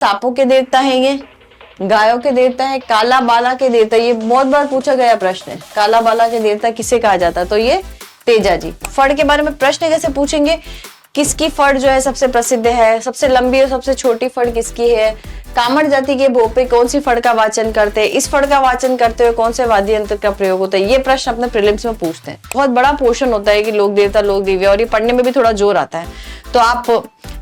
सांपों के देवता है, ये गायों के देवता है, काला बाला के देवता। ये बहुत बार पूछा गया प्रश्न है, काला बाला के देवता किसे कहा जाता है? तो ये तेजा जी। फड़ के बारे में प्रश्न कैसे पूछेंगे? किसकी फड़ जो है सबसे प्रसिद्ध है? सबसे लंबी और सबसे छोटी फड़ किसकी है? कामड़ जाति के भोपे कौन सी फड़ का वाचन करते हैं? इस फड़ का वाचन करते हुए कौन से वाद्य यंत्र का प्रयोग होता है? ये प्रश्न अपने प्रीलिम्स में पूछते हैं। बहुत बड़ा पोर्शन होता है कि लोक देवता लोक दिव्या, और ये पढ़ने में भी थोड़ा जोर आता है। तो आप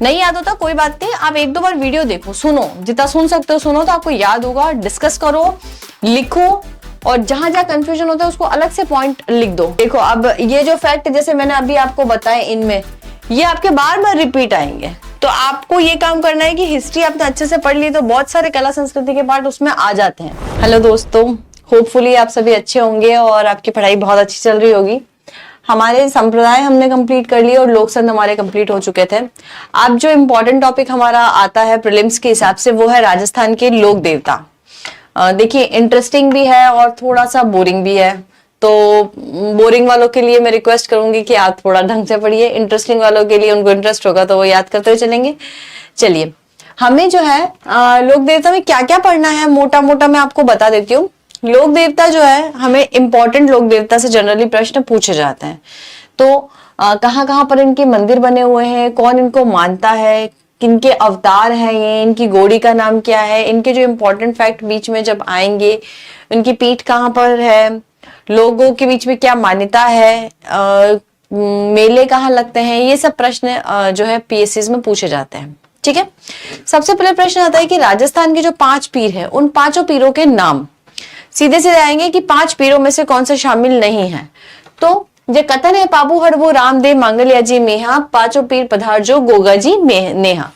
नहीं याद होता कोई बात नहीं, आप एक दो बार वीडियो देखो, सुनो, जितना सुन सकते हो सुनो, तो आपको याद होगा। डिस्कस करो, लिखो, और जहां जहां कंफ्यूजन होता है उसको अलग से पॉइंट लिख दो। देखो अब ये जो फैक्ट जैसे मैंने अभी आपको बताए, इनमें ये आपके बार बार रिपीट आएंगे। तो आपको ये काम करना है कि हिस्ट्री आपने अच्छे से पढ़ ली तो बहुत सारे कला संस्कृति के पार्ट उसमें आ जाते हैं। हेलो दोस्तों, होपफुली आप सभी अच्छे होंगे और आपकी पढ़ाई बहुत अच्छी चल रही होगी। हमारे संप्रदाय हमने कंप्लीट कर लिए और लोक संघ हमारे कंप्लीट हो चुके थे। अब जो इम्पोर्टेंट टॉपिक हमारा आता है प्रीलिम्स के हिसाब से, वो है राजस्थान के लोक देवता। देखिए इंटरेस्टिंग भी है और थोड़ा सा बोरिंग भी है। तो बोरिंग वालों के लिए मैं रिक्वेस्ट करूंगी कि आप थोड़ा ढंग से पढ़िए, इंटरेस्टिंग वालों के लिए उनको इंटरेस्ट होगा तो वो याद करते हुए चलेंगे। चलिए, हमें जो है लोक देवता में क्या क्या पढ़ना है मोटा मोटा मैं आपको बता देती हूँ। लोक देवता जो है, हमें इंपॉर्टेंट लोक देवता से जनरली प्रश्न पूछे जाते हैं। तो कहाँ कहाँ पर इनके मंदिर बने हुए हैं, कौन इनको मानता है, किनके अवतार हैं ये, इनकी घोड़ी का नाम क्या है, इनके जो इम्पोर्टेंट फैक्ट बीच में जब आएंगे, उनकी पीठ कहाँ पर है, लोगों के बीच में क्या मान्यता है, मेले कहाँ लगते हैं, ये सब प्रश्न जो है पीएससी में पूछे जाते हैं। ठीक है, सबसे पहले प्रश्न आता है कि राजस्थान के जो 5 पीर हैं, उन 5 पीरों के नाम। सीधे सीधे आएंगे कि 5 पीरों में से कौन से शामिल नहीं है। तो जो कथन है, पाबू हड़बो रामदेव मांगलिया जी मेहा, 5 पीर पधार जो गोगा जी नेहा।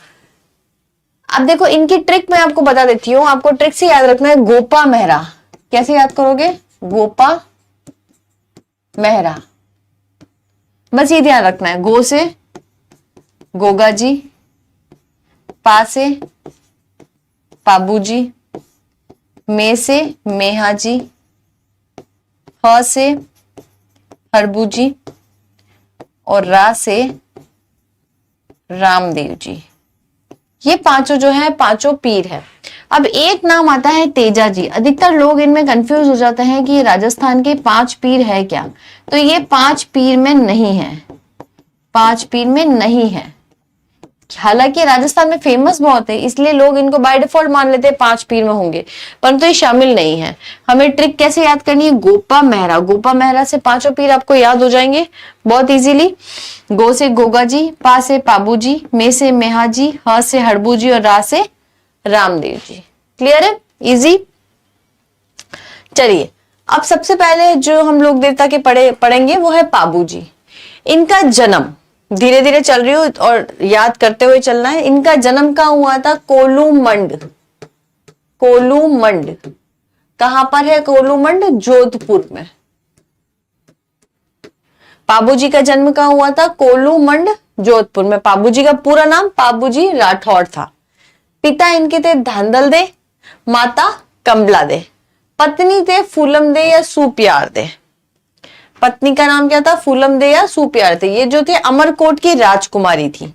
अब देखो इनकी ट्रिक मैं आपको बता देती हूँ। आपको ट्रिक से याद रखना है गोपा मेहरा। कैसे याद करोगे? गोपा मेहरा, बस ये ध्यान रखना है। गो से गोगा जी, पा से पाबू जी, मे से मेहा जी, ह से हरबू जी, और रा से रामदेव जी। ये 5 जो है 5 पीर है। अब एक नाम आता है तेजा जी। अधिकतर लोग इनमें कंफ्यूज हो जाते हैं कि राजस्थान के 5 पीर है क्या। तो ये 5 पीर में नहीं है, 5 पीर में नहीं है। हालांकि राजस्थान में फेमस बहुत है, इसलिए लोग इनको बाय डिफॉल्ट मान लेते हैं 5 पीर में होंगे, परंतु ये शामिल नहीं है। हमें ट्रिक कैसे याद करनी है? गोपा मेहरा। गोपा मेहरा से 5 पीर आपको याद हो जाएंगे बहुत इजीली। गो से गोगा जी, पा से पाबू जी, मे से मेहा जी, ह से हड़बू जी, और रा से रामदेव जी। क्लियर है? इजी। चलिए, अब सबसे पहले जो हम लोक देवता के पढ़ेंगे वो है पाबू जी। इनका जन्म, धीरे धीरे चल रही हो और याद करते हुए चलना है। इनका जन्म कहाँ हुआ था? कोलूमंड। कोलूमंड कहां पर है? कोलूमंड जोधपुर में। पाबू जी का जन्म कहाँ हुआ था? कोलूमंड जोधपुर में। पाबू जी का पूरा नाम पाबू जी राठौड़ था। पिता इनके थे धांधल दे, माता कमला दे, पत्नी थे फूलम दे या सुप्यार दे। पत्नी का नाम क्या था? फूलम दे या सुप्यार दे। ये जो थे अमरकोट की राजकुमारी थी।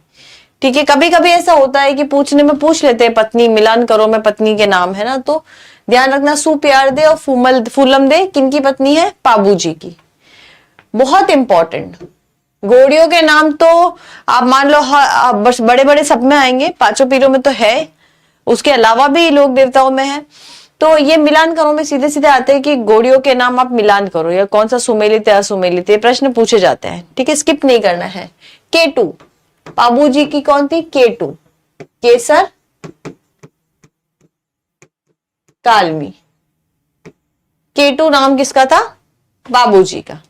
ठीक है, कभी कभी ऐसा होता है कि पूछने में पूछ लेते हैं पत्नी, मिलान करो में पत्नी के नाम है ना, तो ध्यान रखना सुप्यार दे और फूलम दे किनकी पत्नी है? पाबू जी की। बहुत इंपॉर्टेंट। घोड़ियों के नाम तो आप मान लो बड़े बड़े सब में आएंगे, 5 पीरों में तो है, उसके अलावा भी लोक देवताओं में है। तो ये मिलान करो में सीधे सीधे आते हैं कि घोड़ियों के नाम आप मिलान करो, या कौन सा सुमेलित है असुमेलित, ये प्रश्न पूछे जाते हैं। ठीक है, स्किप नहीं करना है। केटू, पाबू जी की कौन थी? केटू। केसर, कालमी। केटू नाम किसका था? बाबू जी का।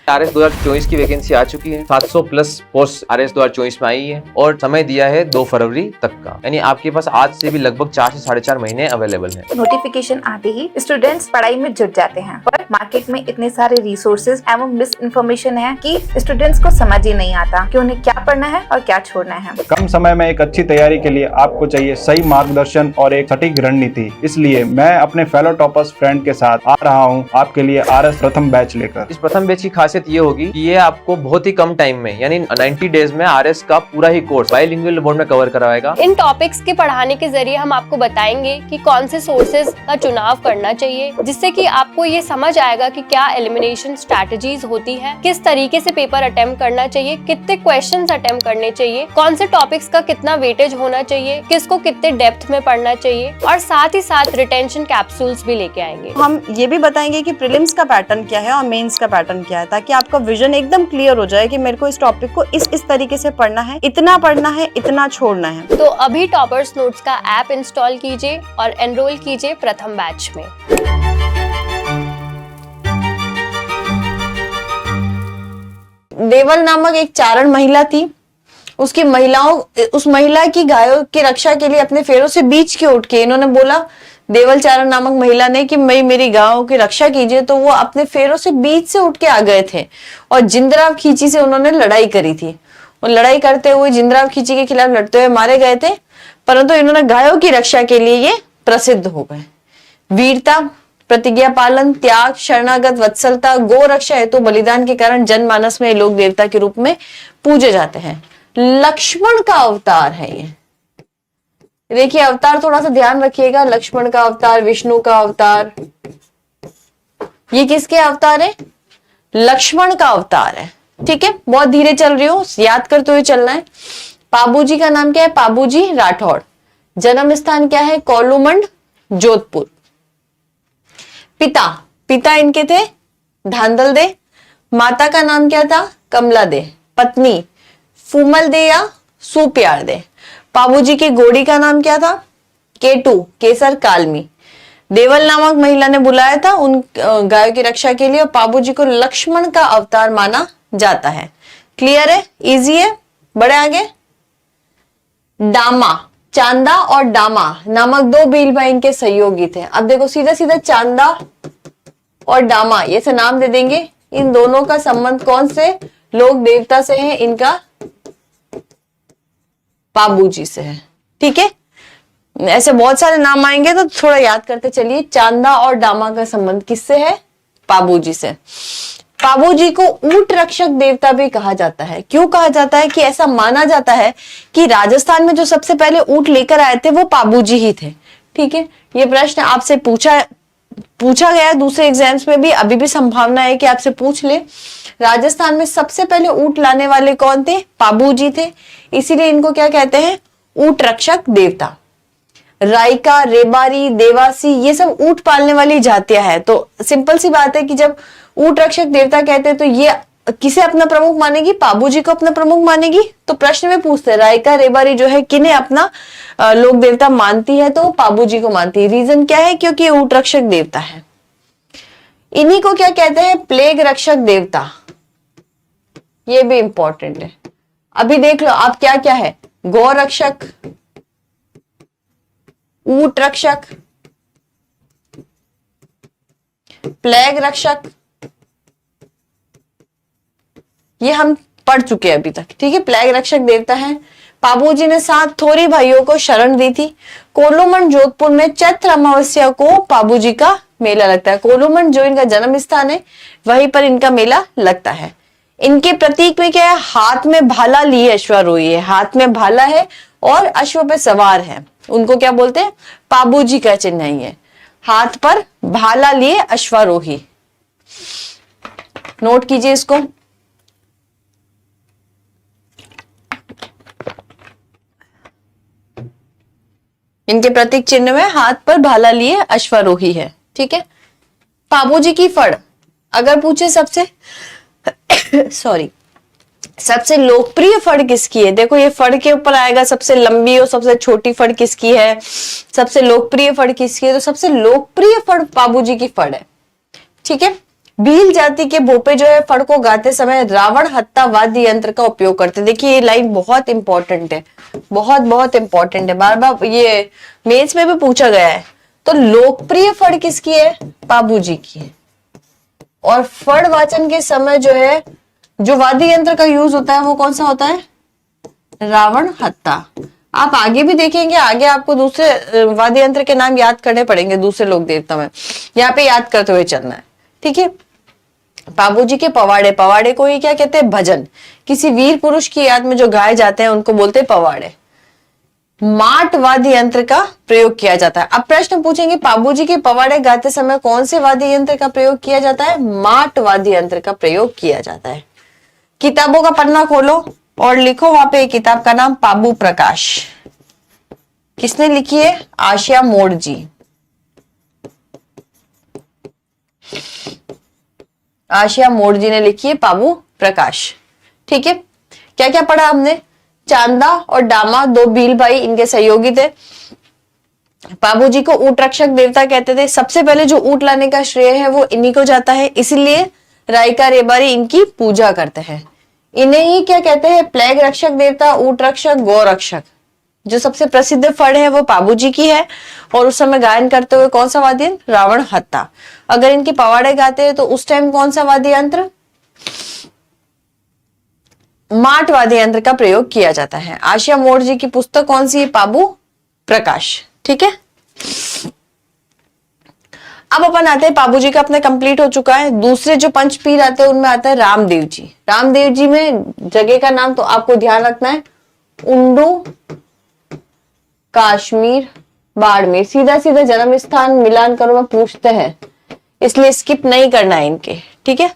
आरएस 2024 की वैकेंसी आ चुकी है। 700 प्लस पोस्ट आरएस 2024 में आई है और समय दिया है 2 फरवरी तक का, यानी आपके पास आज से भी लगभग 4 से 4.5 महीने अवेलेबल है। नोटिफिकेशन आते ही स्टूडेंट्स पढ़ाई में जुट जाते हैं, पर मार्केट में इतने सारे रिसोर्सेज एवं मिस इन्फॉर्मेशन है कि स्टूडेंट्स को समझ ही नहीं आता कि उन्हें क्या पढ़ना है और क्या छोड़ना है। कम समय में एक अच्छी तैयारी के लिए आपको चाहिए सही मार्गदर्शन और एक सटीक रणनीति। इसलिए मैं अपने फेलो टॉपर्स फ्रेंड के साथ आ रहा हूँ आपके लिए आरएस प्रथम बैच लेकर। इस प्रथम बैच की खासियत खासियत ये होगी कि ये आपको बहुत ही कम टाइम में यानी 90 डेज में आरएस का पूरा ही कोर्स बाइलिंगुअल मोड में कवर कराएगा। इन टॉपिक्स के पढ़ाने के जरिए हम आपको बताएंगे कि कौन से सोर्सेज का चुनाव करना चाहिए, जिससे कि आपको ये समझ आएगा कि क्या एलिमिनेशन स्ट्रैटेजीज होती है, किस तरीके से पेपर अटेम्प्ट करना चाहिए, कितने क्वेश्चंस अटेम्प्ट करने चाहिए, कौन से टॉपिक्स का कितना वेटेज होना चाहिए, किसको कितने डेप्थ में पढ़ना चाहिए, और साथ ही साथ रिटेंशन कैप्सूल्स भी लेके आएंगे। हम ये भी बताएंगे कि प्रीलिम्स का पैटर्न क्या है और मेंस का पैटर्न क्या है, ताकि आपका विजन एकदम क्लियर हो जाए कि मेरे को इस टॉपिक को इस तरीके से पढ़ना है, इतना छोड़ना है। तो अभी टॉपर्स नोट्स का ऐप इंस्टॉल कीजिए और एनरोल कीजिए प्रथम बैच में। देवल नामक एक चारण महिला थी। उस महिला की गायों की रक्षा के लिए अपने फेरों से बीच के उठ के इन्होंने बोला, देवल चारण नामक महिला ने, कि मेरी गायों की रक्षा कीजिए। तो वो अपने फेरों से बीच से उठ के आ गए थे और जिंदराव खींची से उन्होंने लड़ाई करी थी। और लड़ाई करते हुए जिंदराव खींची के खिलाफ लड़ते हुए मारे गए थे, परंतु इन्होंने गायों की रक्षा के लिए ये प्रसिद्ध हो गए। वीरता, प्रतिज्ञा पालन, त्याग, शरणागत वत्सलता, गो रक्षा हेतु बलिदान के कारण जनमानस में लोक देवता के रूप में पूजे जाते हैं। लक्ष्मण का अवतार है ये। देखिए अवतार थोड़ा सा ध्यान रखिएगा, लक्ष्मण का अवतार, विष्णु का अवतार, ये किसके अवतार है? लक्ष्मण का अवतार है। ठीक है, बहुत धीरे चल रही हूँ, याद करते हुए चलना है। पाबूजी का नाम क्या है? पाबूजी राठौड़। जन्म स्थान क्या है? कोलूमंड, जोधपुर। पिता इनके थे धांधल दे। माता का नाम क्या था? कमला दे। पत्नी फूमल दे या सुप्यार दे। पाबूजी की घोड़ी का नाम क्या था? केटू, केसर कालमी। देवल नामक महिला ने बुलाया था उन गायों की रक्षा के लिए, और पाबूजी को लक्ष्मण का अवतार माना जाता है। क्लियर है? इजी है। बड़े आगे। डामा, चांदा और डामा नामक दो भील भाई इनके सहयोगी थे। अब देखो सीधा सीधा चांदा और डामा ये से नाम दे देंगे। इन दोनों का संबंध कौन से लोक देवता से है? इनका पाबूजी से है। ठीक है, ऐसे बहुत सारे नाम आएंगे तो थोड़ा याद करते चलिए। चांदा और डामा का संबंध किससे है? पाबूजी से। पाबूजी को ऊंट रक्षक देवता भी कहा जाता है। क्यों कहा जाता है? कि ऐसा माना जाता है कि राजस्थान में जो सबसे पहले ऊंट लेकर आए थे वो पाबूजी ही थे। ठीक है, ये प्रश्न आपसे पूछा गया दूसरे एग्जाम्स में भी, अभी भी संभावना है कि आपसे पूछ ले। राजस्थान में सबसे पहले ऊंट लाने वाले कौन थे? पाबूजी थे। इसीलिए इनको क्या कहते हैं? ऊंट रक्षक देवता। रायका, रेबारी, देवासी ये सब ऊंट पालने वाली जातियां हैं। तो सिंपल सी बात है कि जब ऊंट रक्षक देवता कहते हैं तो ये किसे अपना प्रमुख मानेगी? पाबूजी को अपना प्रमुख मानेगी। तो प्रश्न में पूछते हैं रायका रेबारी जो है किन्हें अपना लोक देवता मानती है? तो पाबूजी को मानती है। रीजन क्या है? क्योंकि ऊंट रक्षक देवता है। इन्हीं को क्या कहते हैं? प्लेग रक्षक देवता। ये भी इंपॉर्टेंट है। अभी देख लो आप क्या क्या है? गौ रक्षक, ऊंट रक्षक, प्लेग रक्षक, ये हम पढ़ चुके हैं अभी तक। ठीक है, प्लेग रक्षक देवता है। पाबूजी ने 7 थोरी भाइयों को शरण दी थी। कोलूमंड जोधपुर में चैत्र अमावस्या को पाबूजी का मेला लगता है। कोलूमंड जो इनका जन्म स्थान है वहीं पर इनका मेला लगता है। इनके प्रतीक में क्या है? हाथ में भाला लिए अश्वारोही है। हाथ में भाला है और अश्व पे सवार है। उनको क्या बोलते हैं? पाबूजी का चिन्ह है। हाथ पर भाला लिए अश्वारोही। नोट कीजिए इसको। इनके प्रतीक चिन्ह में हाथ पर भाला लिए अश्वारोही है। ठीक है, पाबूजी की फड़ अगर पूछे सबसे सबसे लोकप्रिय फड़ किसकी है? देखो ये फड़ के ऊपर आएगा, सबसे लंबी और सबसे छोटी फड़ किसकी है, सबसे लोकप्रिय फड़ किसकी है? तो सबसे लोकप्रिय फड़ पाबूजी की फड़ है। ठीक है, भील जाति के भोपे जो है फड़ को गाते समय रावण हत्ता वाद्य यंत्र का उपयोग करते हैं। देखिए ये लाइन बहुत इंपॉर्टेंट है, बहुत इंपॉर्टेंट है, बार बार ये मेंस में भी पूछा गया है। तो लोकप्रिय फड़ किसकी है? पाबूजी की है। और फड़ वाचन के समय जो है जो वाद्य यंत्र का यूज होता है वो कौन सा होता है? रावण हत्ता। आप आगे भी देखेंगे, आगे आपको दूसरे वाद्य यंत्र के नाम याद करने पड़ेंगे दूसरे लोक देवता में, यहाँ पे याद करते हुए चलना है। ठीक है, बाबूजी के पवाड़े, पवाड़े को ही क्या कहते हैं? भजन। किसी वीर पुरुष की याद में जो गाए जाते हैं उनको बोलते हैं पवाड़े। माट वाद्य यंत्र का प्रयोग किया जाता है। अब प्रश्न पूछेंगे बाबूजी के पवाड़े गाते समय कौन से वाद्य यंत्र का प्रयोग किया जाता है? माट वाद्य यंत्र का प्रयोग किया जाता है। किताबों का पन्ना खोलो और लिखो वहां पे किताब का नाम पाबू प्रकाश। किसने लिखी है? आशिया मोड़ जी। आशिया मोड़ जी ने लिखी है पाबू प्रकाश। ठीक है, क्या क्या पढ़ा हमने? चांदा और डामा दो भील भाई, इनके सहयोगी थे। बाबूजी को ऊंट रक्षक देवता कहते थे। सबसे पहले जो ऊंट लाने का श्रेय है वो इन्हीं को जाता है, इसलिए रायका रेबारी इनकी पूजा करते हैं। इन्हें ही क्या कहते हैं? प्लेग रक्षक देवता, ऊंट रक्षक, गौ रक्षक। जो सबसे प्रसिद्ध फड़ है वो बाबूजी की है। और उस समय गायन करते हुए कौन सा वाद्य यंत्र? रावण हत्ता। अगर इनके पवाड़े गाते हैं तो उस टाइम कौन सा वाद्य यंत्र? माट वाद्य यंत्र का प्रयोग किया जाता है। आशिया मोड़ जी की पुस्तक कौन सी है? पाबू प्रकाश। ठीक है, अब अपन आते हैं, बाबूजी का अपना कंप्लीट हो चुका है। दूसरे जो पंच पीर आते हैं उनमें आता है रामदेव जी। रामदेव जी में जगह का नाम तो आपको ध्यान रखना है, उंडू, कश्मीर, बाड़मेर। सीधा सीधा जन्म स्थान मिलान करो में पूछते हैं, इसलिए स्किप नहीं करना है इनके। ठीक है,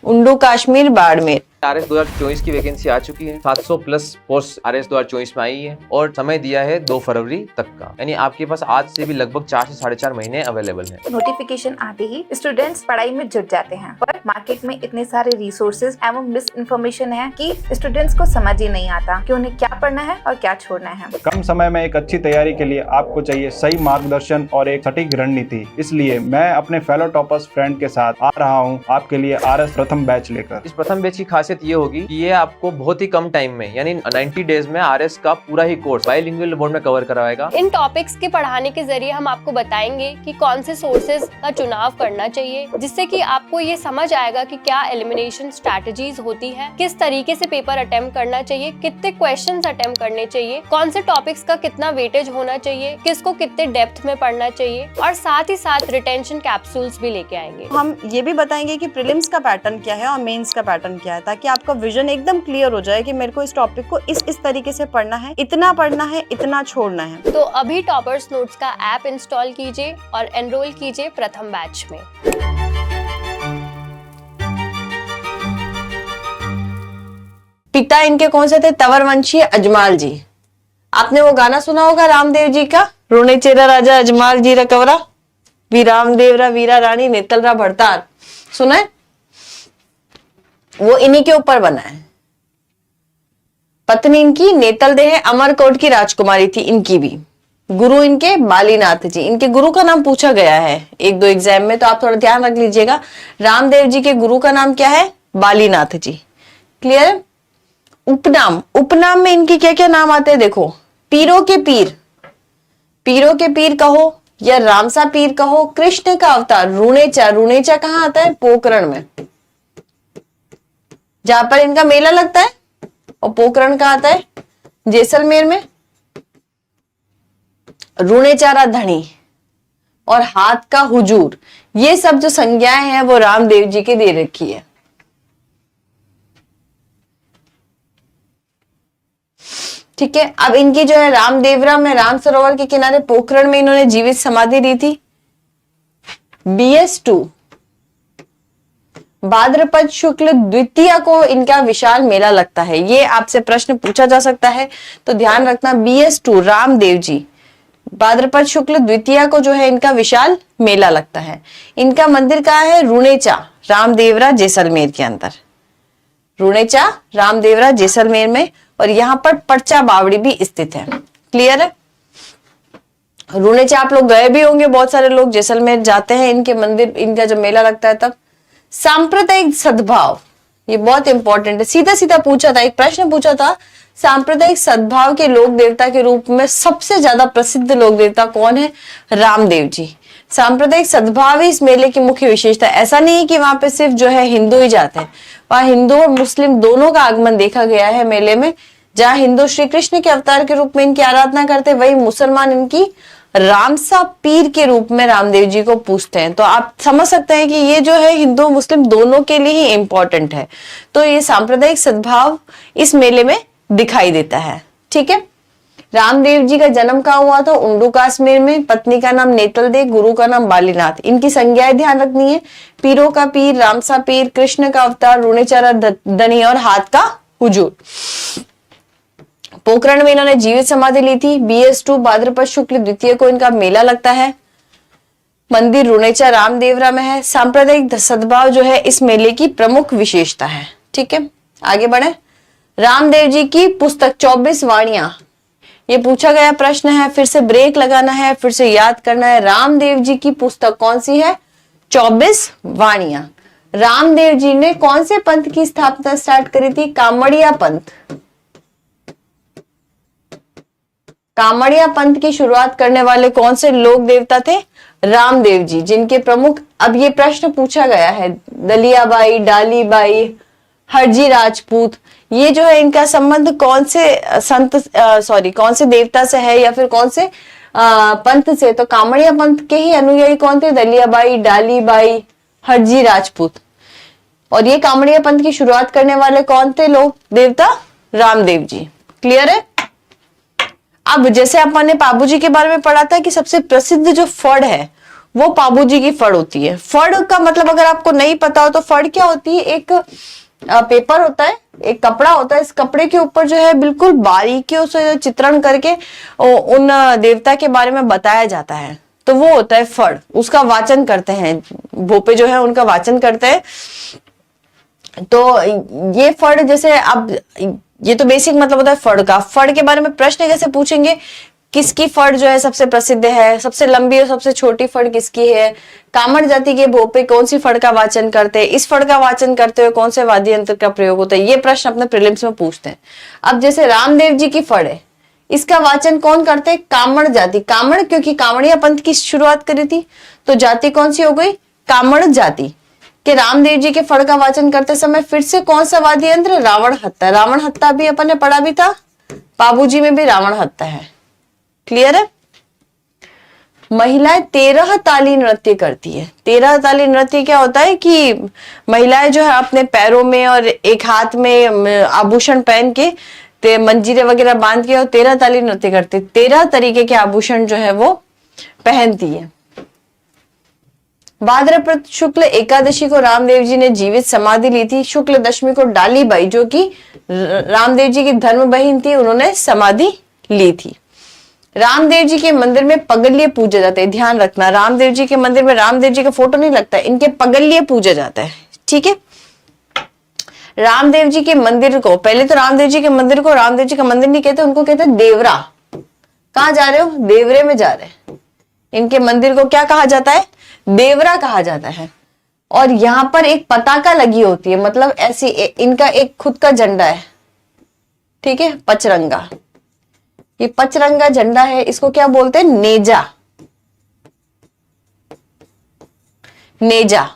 उंडू, कश्मीर, बाड़मेर। RS 2024 की वैकेंसी आ चुकी है। 700 प्लस पोस्ट RS 2024 में आई है और समय दिया है 2 फरवरी तक का, यानी आपके पास आज से भी लगभग 4 से 4.5 महीने अवेलेबल है। नोटिफिकेशन आते ही स्टूडेंट्स पढ़ाई में जुट जाते हैं, पर मार्केट में इतने सारे रिसोर्सेज एवं मिस इन्फॉर्मेशन है कि स्टूडेंट्स को समझ ही नहीं आता कि उन्हें क्या पढ़ना है और क्या छोड़ना है। कम समय में एक अच्छी तैयारी के लिए आपको चाहिए सही मार्गदर्शन और एक सटीक रणनीति। इसलिए मैं अपने फेलो टॉपर्स फ्रेंड के साथ आ रहा हूँ आपके लिए RS प्रथम बैच लेकर। इस प्रथम बैच की खासियत ये होगी कि ये आपको बहुत ही कम टाइम में यानी 90 डेज में RS का पूरा ही कोर्स बाइलिंगुअल मोड में कवर करवाएगा। इन टॉपिक्स के पढ़ाने के जरिए हम आपको बताएंगे कि कौन से सोर्सेज का चुनाव करना चाहिए, जिससे कि आपको ये समझ आएगा कि क्या एलिमिनेशन स्ट्रैटेजीज होती हैं, किस तरीके से पेपर अटेम्प्ट करना चाहिए, कितने क्वेश्चंस अटेम्प्ट करने चाहिए, कौन से टॉपिक्स का कितना वेटेज होना चाहिए, किसको कितने डेप्थ में पढ़ना चाहिए, और साथ ही साथ रिटेंशन कैप्सूल्स भी लेके आएंगे। हम ये भी बताएंगे कि प्रीलिम्स का पैटर्न क्या है और मेंस का पैटर्न क्या है, ताकि आपका विजन एकदम क्लियर हो जाए कि मेरे को इस टॉपिक को इस तरीके से पढ़ना है, इतना छोड़ना है। तो अभी टॉपर्स नोट्स का ऐप इंस्टॉल कीजिए और एनरोल कीजिए प्रथम बैच में। पिता इनके कौन से थे? तंवरवंशी अजमाल जी। आपने वो गाना सुना होगा रामदेव जी का, रोने चेरा राजा अजमाल जी रकवरा, वी रामदेव रा वीरा रानी नेतल रा भरतार। सुना है? वो इन्हीं के ऊपर बना है। पत्नी इनकी नेतल देह अमरकोट की राजकुमारी थी, इनकी भी। गुरु इनके बालीनाथ जी। इनके गुरु का नाम पूछा गया है 1-2 एग्जाम में, तो आप थोड़ा ध्यान रख लीजिएगा। रामदेव जी के गुरु का नाम क्या है? बालीनाथ जी। क्लियर है? उपनाम, उपनाम में इनके क्या क्या नाम आते हैं देखो। पीरों के पीर, पीरों के पीर कहो या रामसा पीर कहो। कृष्ण का अवतार रुणेचा, रुणेचा कहाँ आता है? पोखरण में, जहां पर इनका मेला लगता है। और पोखरण कहाँ आता है? जैसलमेर में। रुणेचारा धनी और हाथ का हुजूर, ये सब जो संज्ञाएं हैं वो रामदेव जी के दे रखी है। ठीक है, अब इनकी जो है रामदेवरा में, राम सरोवर के किनारे पोखरण में इन्होंने जीवित समाधि दी थी। BS2 भाद्रपद शुक्ल द्वितीया को इनका विशाल मेला लगता है। ये आपसे प्रश्न पूछा जा सकता है, तो ध्यान रखना। BS2 रामदेव जी, भाद्रपद शुक्ल द्वितीया को जो है इनका विशाल मेला लगता है। इनका मंदिर कहाँ है? रुणेचा, रामदेवरा, जैसलमेर के अंदर। रुणेचा, रामदेवरा, जैसलमेर में। और यहाँ पर पर्चा बावड़ी भी स्थित है। क्लियर है? रुणेचा आप लोग गए भी होंगे, बहुत सारे लोग जैसलमेर जाते हैं इनके मंदिर, इनका जब मेला लगता है तब। सांप्रदायिक सद्भाव, ये बहुत इंपॉर्टेंट है। सीधा सीधा पूछा था, एक प्रश्न पूछा था, सांप्रदायिक सद्भाव के लोक देवता के रूप में सबसे ज्यादा प्रसिद्ध लोक देवता कौन है? रामदेव जी। सांप्रदायिक सद्भाव ही इस मेले की मुख्य विशेषता। ऐसा नहीं कि वहां पे सिर्फ जो है हिंदू ही जाते हैं, वहां हिंदू और मुस्लिम दोनों का आगमन देखा गया है मेले में। जहां हिंदू श्री कृष्ण के अवतार के रूप में इनकी आराधना करते, वही मुसलमान इनकी रामसा पीर के रूप में रामदेव जी को पूजते हैं। तो आप समझ सकते हैं कि ये जो है हिंदू मुस्लिम दोनों के लिए ही इंपॉर्टेंट है। तो ये सांप्रदायिक सद्भाव इस मेले में दिखाई देता है। ठीक है, रामदेव जी का जन्म कहाँ हुआ था? उंडू कश्मीर में। पत्नी का नाम नेतल दे, गुरु का नाम बालीनाथ। इनकी संज्ञाएं ध्यान रखनी है। पीरों का पीर, रामसा पीर, कृष्ण का अवतार, रुणेचारा धनी और हाथ का हुजूर। पोखरण में इन्होंने जीवित समाधि ली थी। BS2 भाद्रपद शुक्ल द्वितीय को इनका मेला लगता है। मंदिर रुणेचा रामदेवरा में है। सांप्रदायिक सद्भाव जो है इस मेले की प्रमुख विशेषता है। ठीक है, आगे बढ़े। रामदेव जी की पुस्तक 24 वाणियां, ये पूछा गया प्रश्न है। फिर से ब्रेक लगाना है, फिर से याद करना है। रामदेव जी की पुस्तक कौन सी है? 24 वाणियां। रामदेव जी ने कौन से पंथ की स्थापना स्टार्ट करी थी? कामड़िया पंथ। कामड़िया पंथ की शुरुआत करने वाले कौन से लोक देवता थे? रामदेव जी, जिनके प्रमुख, अब ये प्रश्न पूछा गया है, दलियाबाई, डालीबाई, हरजी राजपूत, ये जो है इनका संबंध कौन से कौन से देवता से है या फिर कौन से पंथ से? तो कामड़िया पंथ के ही अनुयायी कौन थे? दलियाबाई, डालीबाई, हरजी राजपूत। और ये कामड़िया पंथ की शुरुआत करने वाले कौन थे लोग देवता? रामदेव जी। क्लियर है? अब जैसे अपन ने पाबू जी के बारे में पढ़ा था कि सबसे प्रसिद्ध जो फड़ है वो पाबू जी की फड़ होती है। फड़ का मतलब अगर आपको नहीं पता हो तो फड़ क्या होती है? एक पेपर होता है, एक कपड़ा होता है। इस कपड़े के ऊपर जो है बिल्कुल बारीकियों से चित्रण करके उन देवता के बारे में बताया जाता है, तो वो होता है फड़। उसका वाचन करते हैं भोपे जो है, उनका वाचन करते हैं। तो ये फड़, जैसे अब ये तो बेसिक मतलब होता है फड़ का। फड़ के बारे में प्रश्न कैसे पूछेंगे? किसकी फड़ जो है सबसे प्रसिद्ध है? सबसे लंबी और सबसे छोटी फड़ किसकी है? कामड़ जाति के भोपे कौन सी फड़ का वाचन करते हैं? इस फड़ का वाचन करते हुए कौन से वाद्य यंत्र का प्रयोग होता है? ये प्रश्न अपने प्रीलिम्स में पूछते हैं। अब जैसे रामदेव जी की फड़ है, इसका वाचन कौन करते हैं? कामड़ जाति। कामड़ क्योंकि कामड़िया पंथ की शुरुआत करी थी, तो जाति कौन सी हो गई? कामड़ जाति। कि रामदेव जी के फड़ का वाचन करते समय फिर से कौन सा वाद्य यंत्र? रावण हत्ता। रावण हत्ता भी अपन ने पढ़ा भी था, पाबूजी में भी रावण हत्ता है। क्लियर है? महिलाएं 13 ताली नृत्य करती है। 13 ताली नृत्य क्या होता है कि महिलाएं जो है अपने पैरों में और एक हाथ में आभूषण पहन के मंजीरे वगैरह बांध के और 13 ताली नृत्य करती है। 13 तरीके के आभूषण जो है वो पहनती है। भाद्रपद शुक्ल एकादशी को रामदेव जी ने जीवित समाधि ली थी। शुक्ल दशमी को डालीबाई, जो कि रामदेव जी की धर्म बहन थी, उन्होंने समाधि ली थी। रामदेव जी के मंदिर में पगल्य पूजे जाते हैं। ध्यान रखना, रामदेव जी के मंदिर में रामदेव जी का फोटो नहीं लगता है, इनके पगल्य पूजा जाता है। ठीक है, रामदेव जी के मंदिर को, पहले तो रामदेव जी के मंदिर को रामदेव जी का मंदिर नहीं कहते, उनको कहते हैं देवरा। कहाँ जा रहे हो? देवरे में जा रहे हैं। इनके मंदिर को क्या कहा जाता है? देवरा कहा जाता है। और यहाँ पर एक पताका लगी होती है, मतलब ऐसी इनका एक खुद का झंडा है। ठीक है, पचरंगा। ये पचरंगा झंडा है, इसको क्या बोलते हैं? नेजा। नेजा।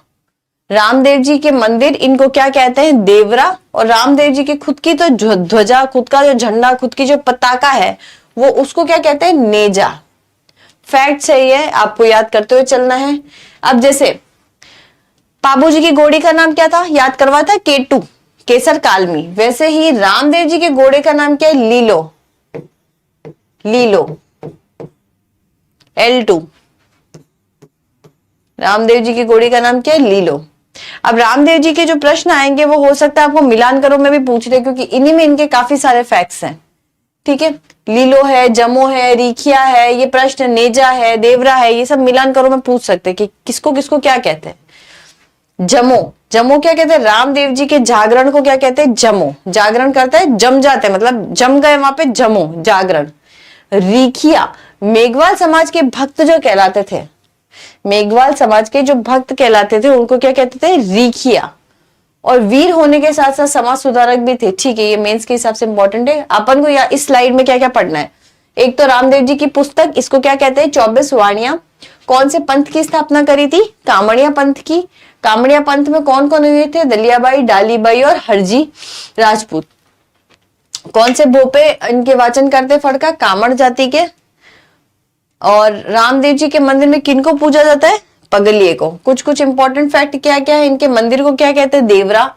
रामदेव जी के मंदिर, इनको क्या कहते हैं? देवरा। और रामदेव जी की खुद की तो ध्वजा, खुद का जो झंडा, खुद की जो पताका है, वो उसको क्या कहते हैं? नेजा। फैक्ट सही है, आपको याद करते हुए चलना है। अब जैसे पाबू जी की घोड़ी का नाम क्या था? याद करवा था, केटू, केसर कालमी। वैसे ही रामदेव जी के घोड़े का नाम क्या है? लीलो। लीलो, L2। रामदेव जी की घोड़ी का नाम क्या है? लीलो। अब रामदेव जी के जो प्रश्न आएंगे वो हो सकता है आपको मिलान करो में भी पूछ रहे, क्योंकि इन्हीं में इनके काफी सारे फैक्ट्स हैं। ठीक है, लीलो है, जमो है, रिखिया है, ये प्रश्न नेजा है, देवरा है, ये सब मिलान करो में पूछ सकते हैं कि किसको किसको क्या कहते हैं। जमो, जमो क्या कहते हैं? रामदेव जी के जागरण को क्या कहते हैं? जमो। जागरण करता है, जम जाते हैं, मतलब जम गए वहां पे, जमो, जागरण। रिखिया, मेघवाल समाज के भक्त जो कहलाते थे, मेघवाल समाज के जो भक्त कहलाते थे उनको क्या कहते थे? रिखिया। और वीर होने के साथ साथ समाज सुधारक भी थे। ठीक है, ये मेंस के हिसाब से इंपॉर्टेंट है। अपन को इस स्लाइड में क्या क्या पढ़ना है? एक तो रामदेव जी की पुस्तक, इसको क्या कहते हैं? 24 वाणियां। कौन से पंथ की स्थापना करी थी? कामड़िया पंथ की। कामड़िया पंथ में कौन कौन हुए थे? दलियाबाई, डालीबाई और हरजी राजपूत। कौन से भोपे इनके वाचन करते फड़ का? कामड़ जाति के। और रामदेव जी के मंदिर में किनको पूजा जाता है? पगलिये को। कुछ कुछ इंपॉर्टेंट फैक्ट क्या क्या है? इनके मंदिर को क्या कहते हैं? देवरा।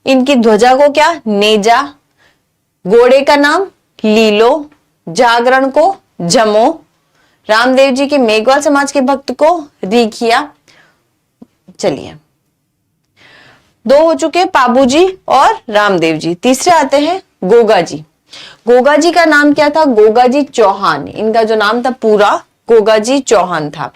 इनकी ध्वजा को क्या? नेजा। घोड़े का नाम लीलो। जागरण को जमो। रामदेव जी के मेघवाल समाज के भक्त को रिखिया। चलिए, 2 हो चुके, पाबू जी और रामदेव जी। तीसरे आते हैं गोगा जी। गोगा जी का नाम क्या था? गोगा जी चौहान। इनका जो नाम था पूरा गोगा जी चौहान था।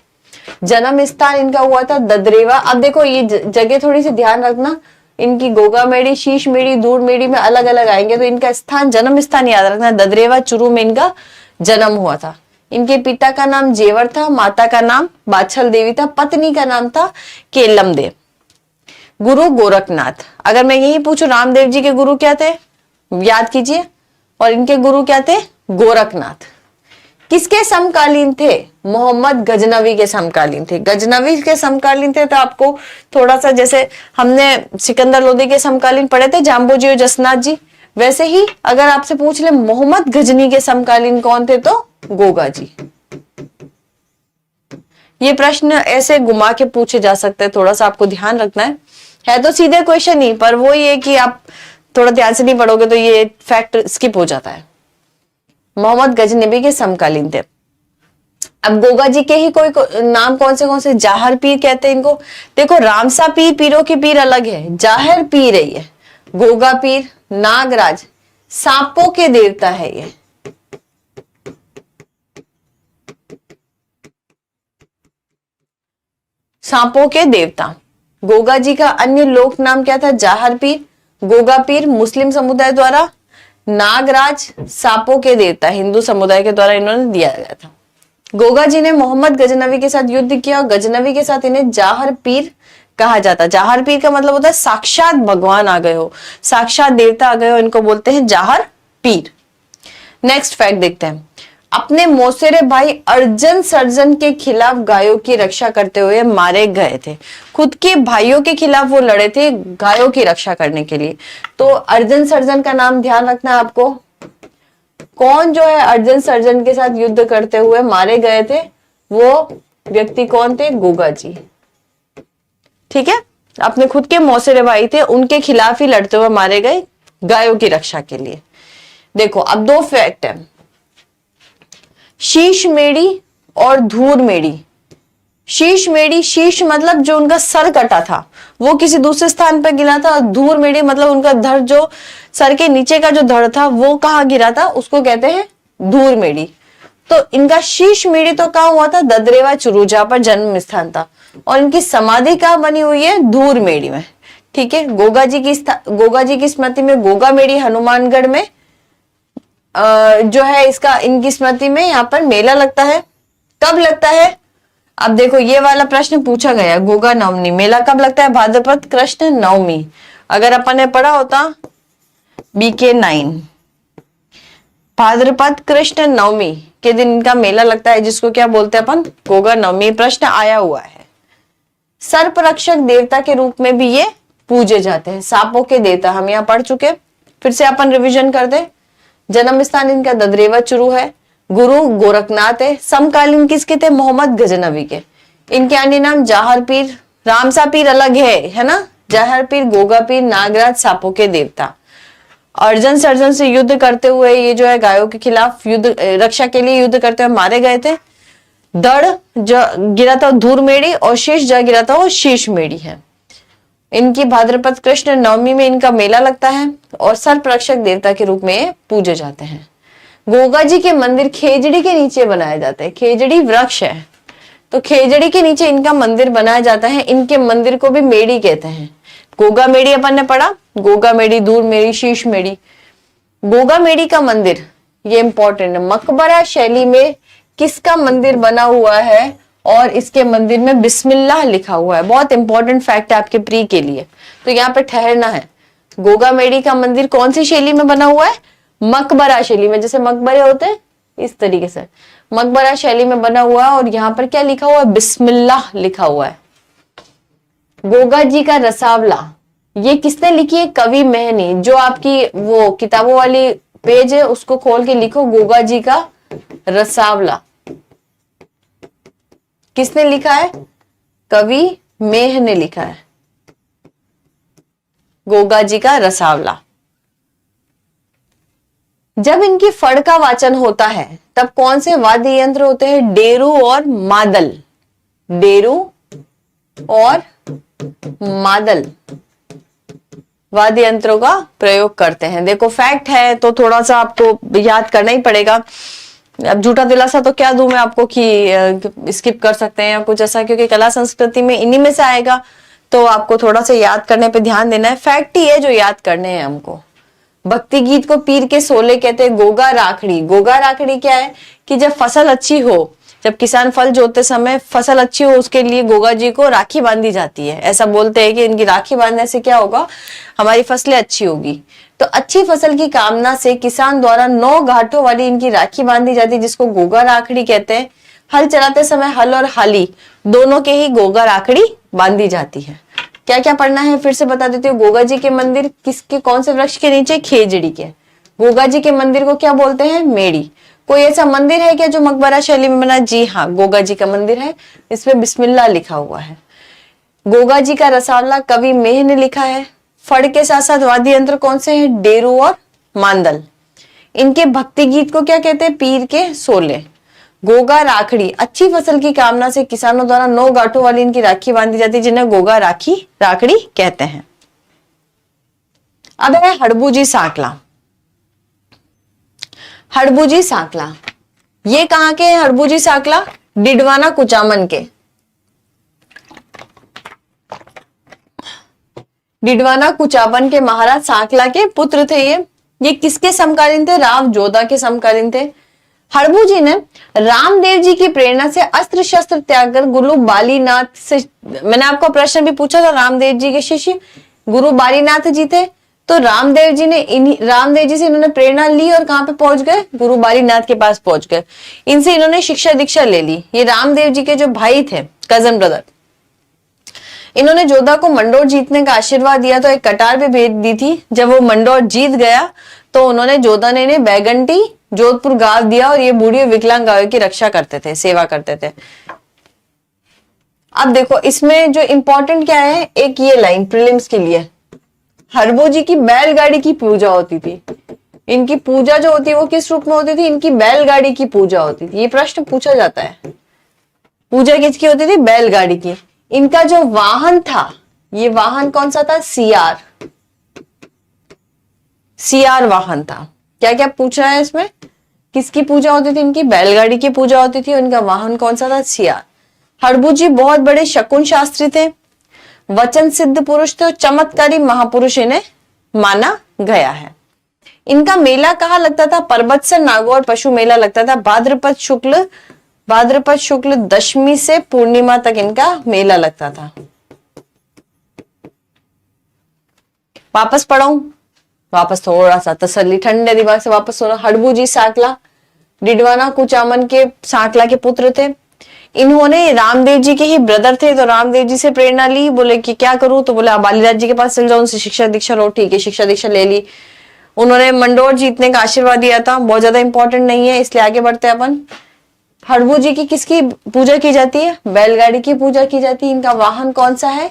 जन्म स्थान इनका हुआ था ददरेवा। अब देखो ये जगह थोड़ी सी ध्यान रखना, इनकी गोगा मेड़ी, शीश मेड़ी, दूर मेड़ी में अलग अलग आएंगे, तो इनका स्थान, जन्म स्थान याद रखना। ददरेवा चुरू में इनका जन्म हुआ था। इनके पिता का नाम जेवर था, माता का नाम बाछल देवी था, पत्नी का नाम था केलम देव। गुरु गोरखनाथ। अगर मैं यही पूछूं रामदेव जी के गुरु क्या थे, याद कीजिए, और इनके गुरु क्या थे? गोरखनाथ। किसके समकालीन थे? मोहम्मद गजनवी के समकालीन थे। गजनवी के समकालीन थे तो आपको थोड़ा सा, जैसे हमने सिकंदर लोदी के समकालीन पढ़े थे, जाम्बो जी और जसनाथ जी, वैसे ही अगर आपसे पूछ ले मोहम्मद गजनी के समकालीन कौन थे, तो गोगा जी। ये प्रश्न ऐसे घुमा के पूछे जा सकते हैं, थोड़ा सा आपको ध्यान रखना है तो सीधे क्वेश्चन ही, पर वो ये कि आप थोड़ा ध्यान से नहीं पढ़ोगे तो ये फैक्ट स्किप हो जाता है। मोहम्मद गजनबी के समकालीन थे। अब गोगा जी के ही कोई नाम कौन से? जाहर पीर कहते हैं इनको। देखो रामसा पीर, पीरों की पीर अलग है, जाहर पीर है ये। गोगा पीर नागराज, सांपों के देवता है ये। सांपों के देवता। गोगा जी का अन्य लोक नाम क्या था? जाहर पीर, गोगा पीर मुस्लिम समुदाय द्वारा, नागराज सांपों के देवता हिंदू समुदाय के द्वारा इन्होंने दिया गया था। गोगा जी ने मोहम्मद गजनवी के साथ युद्ध किया और गजनवी के साथ इन्हें जाहर पीर कहा जाता। जाहर पीर का मतलब होता है साक्षात भगवान आ गए हो, साक्षात देवता आ गए हो, इनको बोलते हैं जाहर पीर। नेक्स्ट फैक्ट देखते हैं। अपने मौसेरे भाई अर्जन सर्जन के खिलाफ गायों की रक्षा करते हुए मारे गए थे। खुद के भाइयों के खिलाफ वो लड़े थे गायों की रक्षा करने के लिए। तो अर्जन सर्जन का नाम ध्यान रखना है आपको। कौन जो है अर्जन सर्जन के साथ युद्ध करते हुए मारे गए थे, वो व्यक्ति कौन थे? गोगा जी। ठीक है, अपने खुद के मौसेरे भाई थे, उनके खिलाफ ही लड़ते हुए मारे गए गायों की रक्षा के लिए। देखो अब 2 फैक्ट है, शीश मेड़ी और धूर मेड़ी। शीश मेड़ी, शीश मतलब जो उनका सर कटा था वो किसी दूसरे स्थान पर गिरा था, और धूर मेड़ी मतलब उनका धड़, जो सर के नीचे का जो धड़ था वो कहाँ गिरा था, उसको कहते हैं धूर मेड़ी। तो इनका शीश मेड़ी तो कहाँ हुआ था? ददरेवा चुरू, जहां पर जन्म स्थान था, और इनकी समाधि कहाँ बनी हुई है? धूर मेड़ी में। ठीक है, गोगा जी की स्मृति में गोगा मेड़ी हनुमानगढ़ में जो है इसका, इनकी स्मृति में यहाँ पर मेला लगता है। कब लगता है? अब देखो ये वाला प्रश्न पूछा गया, गोगा नवमी मेला कब लगता है? भाद्रपद कृष्ण नवमी। अगर अपन ने पढ़ा होता BK 9, भाद्रपद कृष्ण नवमी के दिन इनका मेला लगता है, जिसको क्या बोलते हैं अपन? गोगा नवमी। प्रश्न आया हुआ है। सर्परक्षक देवता के रूप में भी ये पूजे जाते हैं। सांपों के देवता हम यहाँ पढ़ चुके, फिर से अपन रिविजन कर दे। जन्म स्थान इनका ददरेवा चुरू है, गुरु गोरखनाथ है, समकालीन किसके थे? मोहम्मद गजनवी के। इनके अन्य नाम जाहर पीर, रामसा पीर अलग है ना, जाहर पीर, गोगा पीर, नागराज, सांपों के देवता। अर्जन सर्जन से युद्ध करते हुए ये जो है गायों के खिलाफ युद्ध, रक्षा के लिए युद्ध करते हुए मारे गए थे। धड़ जो गिरा था धूर मेड़ी, और शीश जो गिरा था वो शीश मेड़ी है। इनकी भाद्रपद कृष्ण नवमी में इनका मेला लगता है, और सर्परक्षक देवता के रूप में पूजे जाते हैं। गोगा जी के मंदिर खेजड़ी के नीचे बनाए जाते हैं। खेजड़ी वृक्ष है, तो खेजड़ी के नीचे इनका मंदिर बनाया जाता है। इनके मंदिर को भी मेड़ी कहते हैं। गोगा मेड़ी अपन ने पढ़ा, गोगा मेड़ी, दूर मेड़ी, शीश मेड़ी। गोगा मेड़ी का मंदिर, ये इंपॉर्टेंट है, मकबरा शैली में किसका मंदिर बना हुआ है, और इसके मंदिर में बिस्मिल्लाह लिखा हुआ है। बहुत इंपॉर्टेंट फैक्ट है आपके प्री के लिए, तो यहाँ पे ठहरना है। गोगा मेड़ी का मंदिर कौन सी शैली में बना हुआ है? मकबरा शैली में। जैसे मकबरे होते हैं इस तरीके से मकबरा शैली में बना हुआ है, और यहाँ पर क्या लिखा हुआ है? बिस्मिल्लाह लिखा हुआ है। गोगा जी का रसावला, ये किसने लिखी है? कवि मेहनी। जो आपकी वो किताबों वाली पेज है उसको खोल के लिखो, गोगा जी का रसावला। किसने लिखा है? कवि मेह ने लिखा है, गोगा जी का रसावला। जब इनकी फड़ का वाचन होता है तब कौन से वाद्य यंत्र होते हैं? डेरू और मादल। डेरू और मादल वाद्य यंत्रों का प्रयोग करते हैं। देखो फैक्ट है तो थोड़ा सा आपको याद करना ही पड़ेगा। अब झूठा दिलासा तो क्या दूं मैं आपको कि स्किप कर सकते हैं या कुछ ऐसा, क्योंकि कला संस्कृति में इन्हीं में से आएगा, तो आपको थोड़ा सा याद करने पे ध्यान देना है। फैक्ट ही है जो याद करने हैं हमको। भक्ति गीत को पीर के सोले कहते हैं। गोगा राखड़ी, गोगा राखड़ी क्या है कि जब फसल अच्छी हो, जब किसान फल जोतते समय फसल अच्छी हो, उसके लिए गोगा जी को राखी बांधी जाती है। ऐसा बोलते हैं कि इनकी राखी बांधने से क्या होगा, हमारी फसलें अच्छी होगी। तो अच्छी फसल की कामना से किसान द्वारा 9 घाटों वाली इनकी राखी बांधी जाती है, जिसको गोगा राखड़ी कहते हैं। हल चलाते समय हल और हाली दोनों के ही गोगा राखड़ी बांधी जाती है। क्या क्या पढ़ना है फिर से बता देती हूँ। गोगा जी के मंदिर किसके, कौन से वृक्ष के नीचे? खेजड़ी के। गोगा जी के मंदिर को क्या बोलते हैं? मेड़ी। कोई ऐसा मंदिर है क्या जो मकबरा शैली में बना? जी हाँ, गोगा जी का मंदिर है, इसमें बिस्मिल्लाह लिखा हुआ है। गोगा जी का रसावला कवि मेह ने लिखा है। फड़ के साथ साथ वाद्य यंत्र कौन से हैं? डेरू और मांदल। इनके भक्ति गीत को क्या कहते हैं? पीर के सोले। गोगा राखड़ी, अच्छी फसल की कामना से किसानों द्वारा 9 गांठों वाली इनकी राखी बांधी जाती है, जिन्हें गोगा राखड़ी कहते हैं। अब है हड़बूजी सांकला। हड़बूजी सांकला ये कहां के हैं? हड़बूजी सांकला डिडवाना कुचामन के। डिडवाना कुचामन के महाराज सांकला के पुत्र थे ये किसके समकालीन थे? राव जोधा के समकालीन थे। हड़बू जी ने रामदेव जी की प्रेरणा से अस्त्र शस्त्र त्याग कर गुरु बालीनाथ से, मैंने आपको प्रश्न भी पूछा था, रामदेव जी के शिष्य गुरु बालीनाथ जी थे। तो रामदेव जी से इन्होंने प्रेरणा ली और कहां पे पहुंच गए? गुरु बालीनाथ के पास पहुंच गए। इनसे इन्होंने शिक्षा दीक्षा ले ली। ये रामदेव जी के जो भाई थे, कजन ब्रदर, इन्होंने जोधा को मंडोर जीतने का आशीर्वाद दिया, तो एक कटार भी भेज दी थी। जब वो मंडोर जीत गया तो उन्होंने जोधा ने इन्हें बैगंटी जोधपुर गांव दिया और ये बूढ़ी और विकलांग गायों की रक्षा करते थे, सेवा करते थे। अब देखो इसमें जो इंपॉर्टेंट क्या है, एक ये लाइन प्रीलिम्स के लिए, हड़बू जी की बैलगाड़ी की पूजा होती थी। इनकी पूजा जो होती है वो किस रूप में होती थी? इनकी बैलगाड़ी की पूजा होती थी। ये प्रश्न पूछा जाता है, पूजा किसकी होती थी? बैलगाड़ी की। इनका जो वाहन था, ये वाहन कौन सा था? सियार। सियार वाहन था। क्या क्या पूछ रहा है इसमें? किसकी पूजा होती थी? इनकी बैलगाड़ी की पूजा होती थी। इनका वाहन कौन सा था? सियार। हड़बू जी बहुत बड़े शकुन शास्त्री थे, वचन सिद्ध पुरुष थे और चमत्कारी महापुरुष इन्हें माना गया है। इनका मेला कहाँ लगता था? परबतसर नागौर पशु मेला लगता था। भाद्रपद शुक्ल दशमी से पूर्णिमा तक इनका मेला लगता था। वापस पढ़ाऊं? वापस थोड़ा सा तसल्ली, ठंडे दिमाग से वापस सुनो। हड़बू जी सांकला डिडवाना कुचामन के सांकला के पुत्र थे। इन्होंने रामदेव जी के ही ब्रदर थे, तो रामदेव जी से प्रेरणा ली। बोले कि क्या करूं? तो बोले बालीनाथ जी के पास चल जाओ, उनसे शिक्षा दीक्षा लो। ठीक है, शिक्षा दीक्षा ले ली। उन्होंने मंडोर जीतने का आशीर्वाद दिया था। बहुत ज्यादा इंपॉर्टेंट नहीं है, इसलिए आगे बढ़ते हैं अपन। हड़बू जी की किसकी पूजा की जाती है? बैलगाड़ी की पूजा की जाती है। इनका वाहन कौन सा है?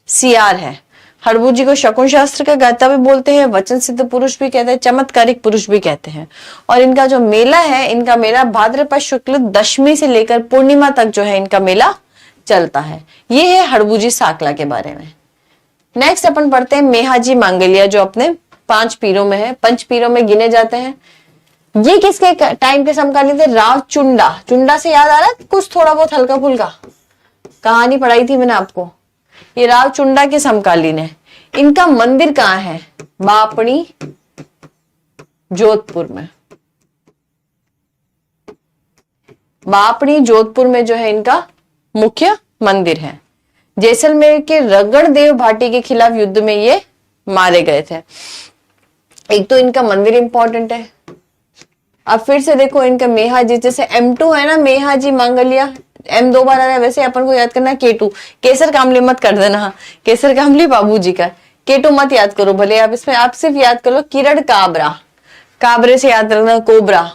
सियार है। हड़बू जी को शकुन शास्त्र का ज्ञाता भी बोलते हैं, वचन सिद्ध पुरुष भी कहते हैं, चमत्कारिक पुरुष भी कहते हैं। और इनका जो मेला है, इनका मेला भाद्रपद शुक्ल दशमी से लेकर पूर्णिमा तक जो है इनका मेला चलता है। ये है हड़बू जी सांकला के बारे में। नेक्स्ट अपन पढ़ते हैं मेहाजी मांगलिया, जो अपने 5 पीरों में है, 5 पीरों में गिने जाते हैं। ये किसके टाइम के समकालीन थे? राव चुंडा। चुंडा से याद आ रहा है कुछ थोड़ा बहुत हल्का फुल्का? कहानी पढ़ाई थी मैंने आपको। ये राव चुंडा के समकालीन है। इनका मंदिर कहाँ है? बापणी जोधपुर में। बापणी जोधपुर में जो है इनका मुख्य मंदिर है। जैसलमेर के रगड़देव भाटी के खिलाफ युद्ध में ये मारे गए थे। एक तो इनका मंदिर इंपॉर्टेंट है। अब फिर से देखो इनका मेहाजी, जैसे M2 है ना, मेहाजी मांगलिया, M 2 बार आ रहा है, वैसे अपन को याद करना है K2। केसर कामली मत कर देना। हाँ, केसर कामली बाबूजी का, K2 मत याद करो भले आप इसमें, आप सिर्फ याद करो किरण काबरा। काबरे से याद रखना कोबरा।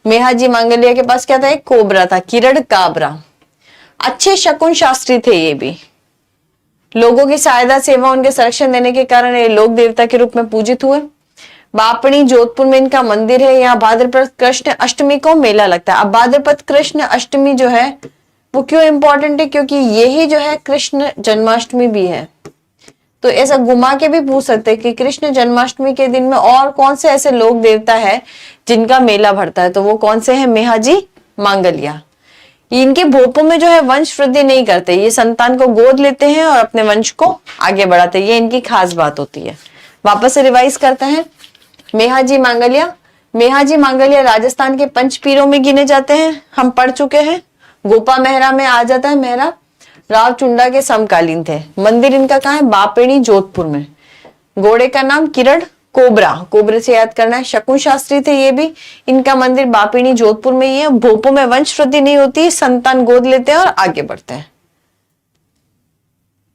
मेहाजी मांगलिया के पास क्या था? एक कोबरा था, किरण काबरा। अच्छे शकुन शास्त्री थे ये भी। लोगों की सहायता सेवा उनके संरक्षण देने के कारण ये लोक देवता के रूप में पूजित हुए। बापणी जोधपुर में इनका मंदिर है। यहाँ भाद्रपद कृष्ण अष्टमी को मेला लगता है। अब भाद्रपद कृष्ण अष्टमी जो है वो क्यों इंपॉर्टेंट है, क्योंकि यही जो है कृष्ण जन्माष्टमी भी है। तो ऐसा घुमा के भी पूछ सकते हैं कि कृष्ण जन्माष्टमी के दिन में और कौन से ऐसे लोक देवता है जिनका मेला भरता है, तो वो कौन से हैं? मेहाजी मांगलिया। इनके भोपों में जो है वंश वृद्धि नहीं करते, ये संतान को गोद लेते हैं और अपने वंश को आगे बढ़ाते हैं, ये इनकी खास बात होती है। वापस से रिवाइज करते हैं। मेहाजी मांगलिया, मेहाजी मांगलिया राजस्थान के पंच पीरों में गिने जाते हैं, हम पढ़ चुके हैं। गोपा मेहरा में आ जाता है, मेहरा राव चुंडा के समकालीन थे। मंदिर इनका कहाँ है? बापेणी जोधपुर में। घोड़े का नाम किरण कोबरा, कोबरे से याद करना है। शकुन शास्त्री थे ये भी, इनका मंदिर बापेणी जोधपुर में ही है। भोपों में वंश वृद्धि नहीं होती, संतान गोद लेते हैं और आगे बढ़ते हैं।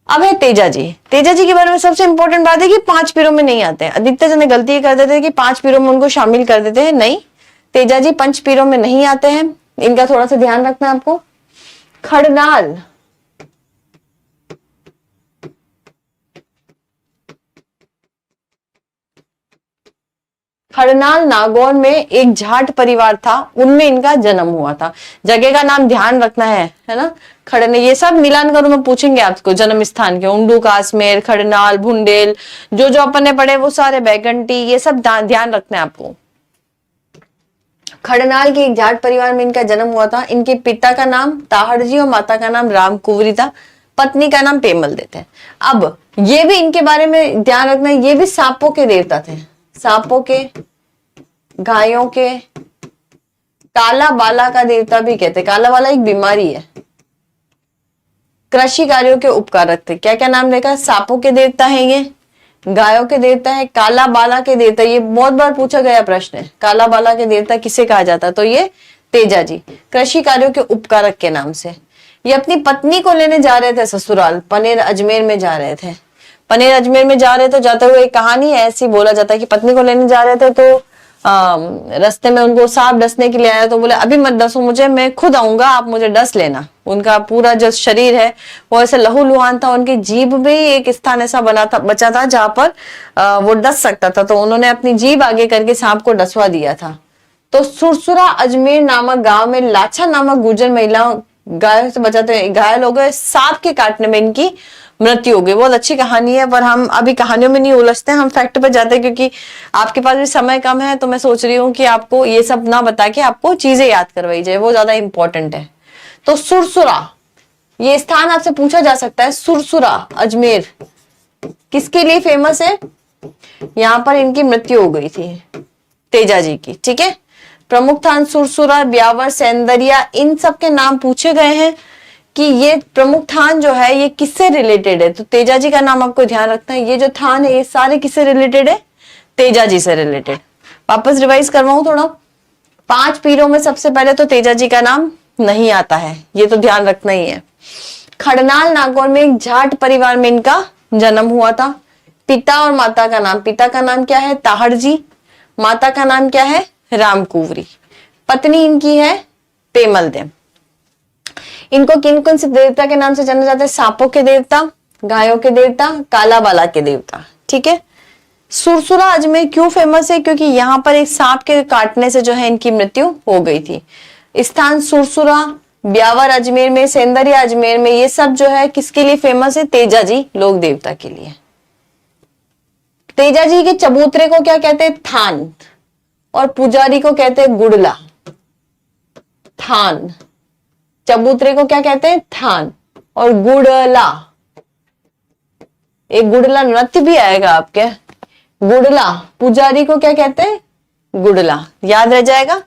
अब है तेजा जी। तेजा जी के बारे में सबसे इंपॉर्टेंट बात है कि 5 पीरों में नहीं आते हैं। अधिकतर जने गलती कर देते हैं कि 5 पीरों में उनको शामिल कर देते हैं, नहीं, तेजा जी 5 पीरों में नहीं आते हैं। इनका थोड़ा सा ध्यान रखना है आपको। खड़नाल, खड़नाल नागौर में एक जाट परिवार था, उनमें इनका जन्म हुआ था। जगह का नाम ध्यान रखना है ना। खड़ने, ये सब मिलान करो में पूछेंगे आपको जन्म स्थान के। उंडू कासमेर, खड़नाल, भुंडेल, जो जो अपन ने पढ़े वो सारे, बैगंटी, ये सब ध्यान रखना है आपको। खड़नाल के एक जाट परिवार में इनका जन्म हुआ था। इनके पिता का नाम ताहड़जी और माता का नाम राम कुंवरी था। पत्नी का नाम पेमल देते हैं। अब ये भी इनके बारे में ध्यान रखना, ये भी सांपों के देवता थे। सांपों के, गायों के, काला बाला का देवता भी कहते हैं। काला बाला एक बीमारी है। कृषि कार्यों के उपकारक थे। क्या क्या नाम देखा? सांपों के देवता है ये, गायों के देवता है, काला बाला के देवता, ये बहुत बार पूछा गया प्रश्न है। काला बाला के देवता किसे कहा जाता? तो ये तेजा जी, कृषि कार्यों के उपकारक के नाम से। ये अपनी पत्नी को लेने जा रहे थे ससुराल, पनेर अजमेर में जा रहे थे। पनेर अजमेर में जा रहे तो जाते हुए एक कहानी है, ऐसी बोला जाता है कि पत्नी को लेने जा रहे थे तो रास्ते में उनको सांप डसने के लिए आया, तो बोले अभी मत डसो मुझे, मैं खुद आऊंगा, आप मुझे डस लेना। उनका पूरा जो शरीर है वो ऐसे लहूलुहान था। उनकी जीभ में ही एक स्थान ऐसा बना था, बचा था जहां पर वो डस सकता था, तो उन्होंने अपनी जीभ आगे करके सांप को डसवा दिया था। तो सुरसुरा अजमेर नामक गांव में लाछा नामक गुर्जर महिला गायों से बचाते घायल हो गए। सांप के काटने में इनकी मृत्यु हो गई। बहुत अच्छी कहानी है, पर हम अभी कहानियों में नहीं उलझते, हम फैक्ट पे जाते हैं, क्योंकि आपके पास भी समय कम है। तो मैं सोच रही हूँ कि आपको ये सब ना बता के आपको चीजें याद करवाई जाए, वो ज्यादा इंपॉर्टेंट है। तो सुरसुरा, ये स्थान आपसे पूछा जा सकता है। सुरसुरा अजमेर किसके लिए फेमस है? यहाँ पर इनकी मृत्यु हो गई थी तेजा जी की, ठीक है। प्रमुख स्थान सुरसुरा, ब्यावर, सौंदर्या, इन सब के नाम पूछे गए हैं कि ये प्रमुख थान जो है ये किससे रिलेटेड है। तो तेजा जी का नाम आपको ध्यान रखना है। ये जो थान है ये सारे किससे रिलेटेड है? तेजा जी से रिलेटेड। वापस रिवाइज करवाऊं थोड़ा। 5 पीरों में सबसे पहले तो तेजा जी का नाम नहीं आता है, ये तो ध्यान रखना ही है। खड़नाल नागौर में एक जाट परिवार में इनका जन्म हुआ था। पिता और माता का नाम, पिता का नाम क्या है? ताहड़जी। माता का नाम क्या है? राम कुंवरी। पत्नी इनकी है पेमल देव। इनको किन कौन से देवता के नाम से जाना जाता है? सांपों के देवता, गायों के देवता, काला बाला के देवता, ठीक है। सुरसुरा अजमेर क्यों फेमस है? क्योंकि यहाँ पर एक सांप के काटने से जो है इनकी मृत्यु हो गई थी। स्थान सुरसुरा, ब्यावर अजमेर में, सौंदर्या अजमेर में, ये सब जो है किसके लिए फेमस है? तेजा जी लोक देवता के लिए। तेजा जी के चबूतरे को क्या कहते हैं? थान। और पुजारी को कहते हैं गुड़ला। थान, चबूतरे को क्या कहते हैं? थान। और गुड़ला, एक गुड़ला नृत्य भी आएगा आपके। गुड़ला, पुजारी को क्या कहते हैं? गुड़ला, याद रह जाएगा।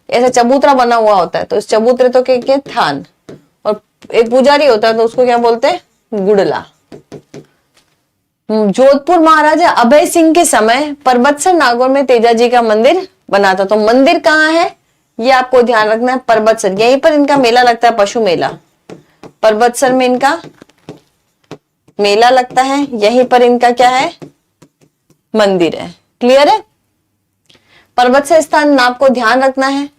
ऐसा चबूतरा बना हुआ होता है तो इस चबूतरे तो क्या थान, और एक पुजारी होता है तो उसको क्या बोलते हैं? गुड़ला। जोधपुर महाराजा अभय सिंह के समय परबतसर नागौर में तेजा जी का मंदिर बना था। तो मंदिर कहाँ है ये आपको ध्यान रखना है। परबतसर, यहीं पर इनका मेला लगता है, पशु मेला। परबतसर में इनका मेला लगता है, यहीं पर इनका क्या है? मंदिर है। क्लियर है? पर्वत से स्थान आपको ध्यान रखना है।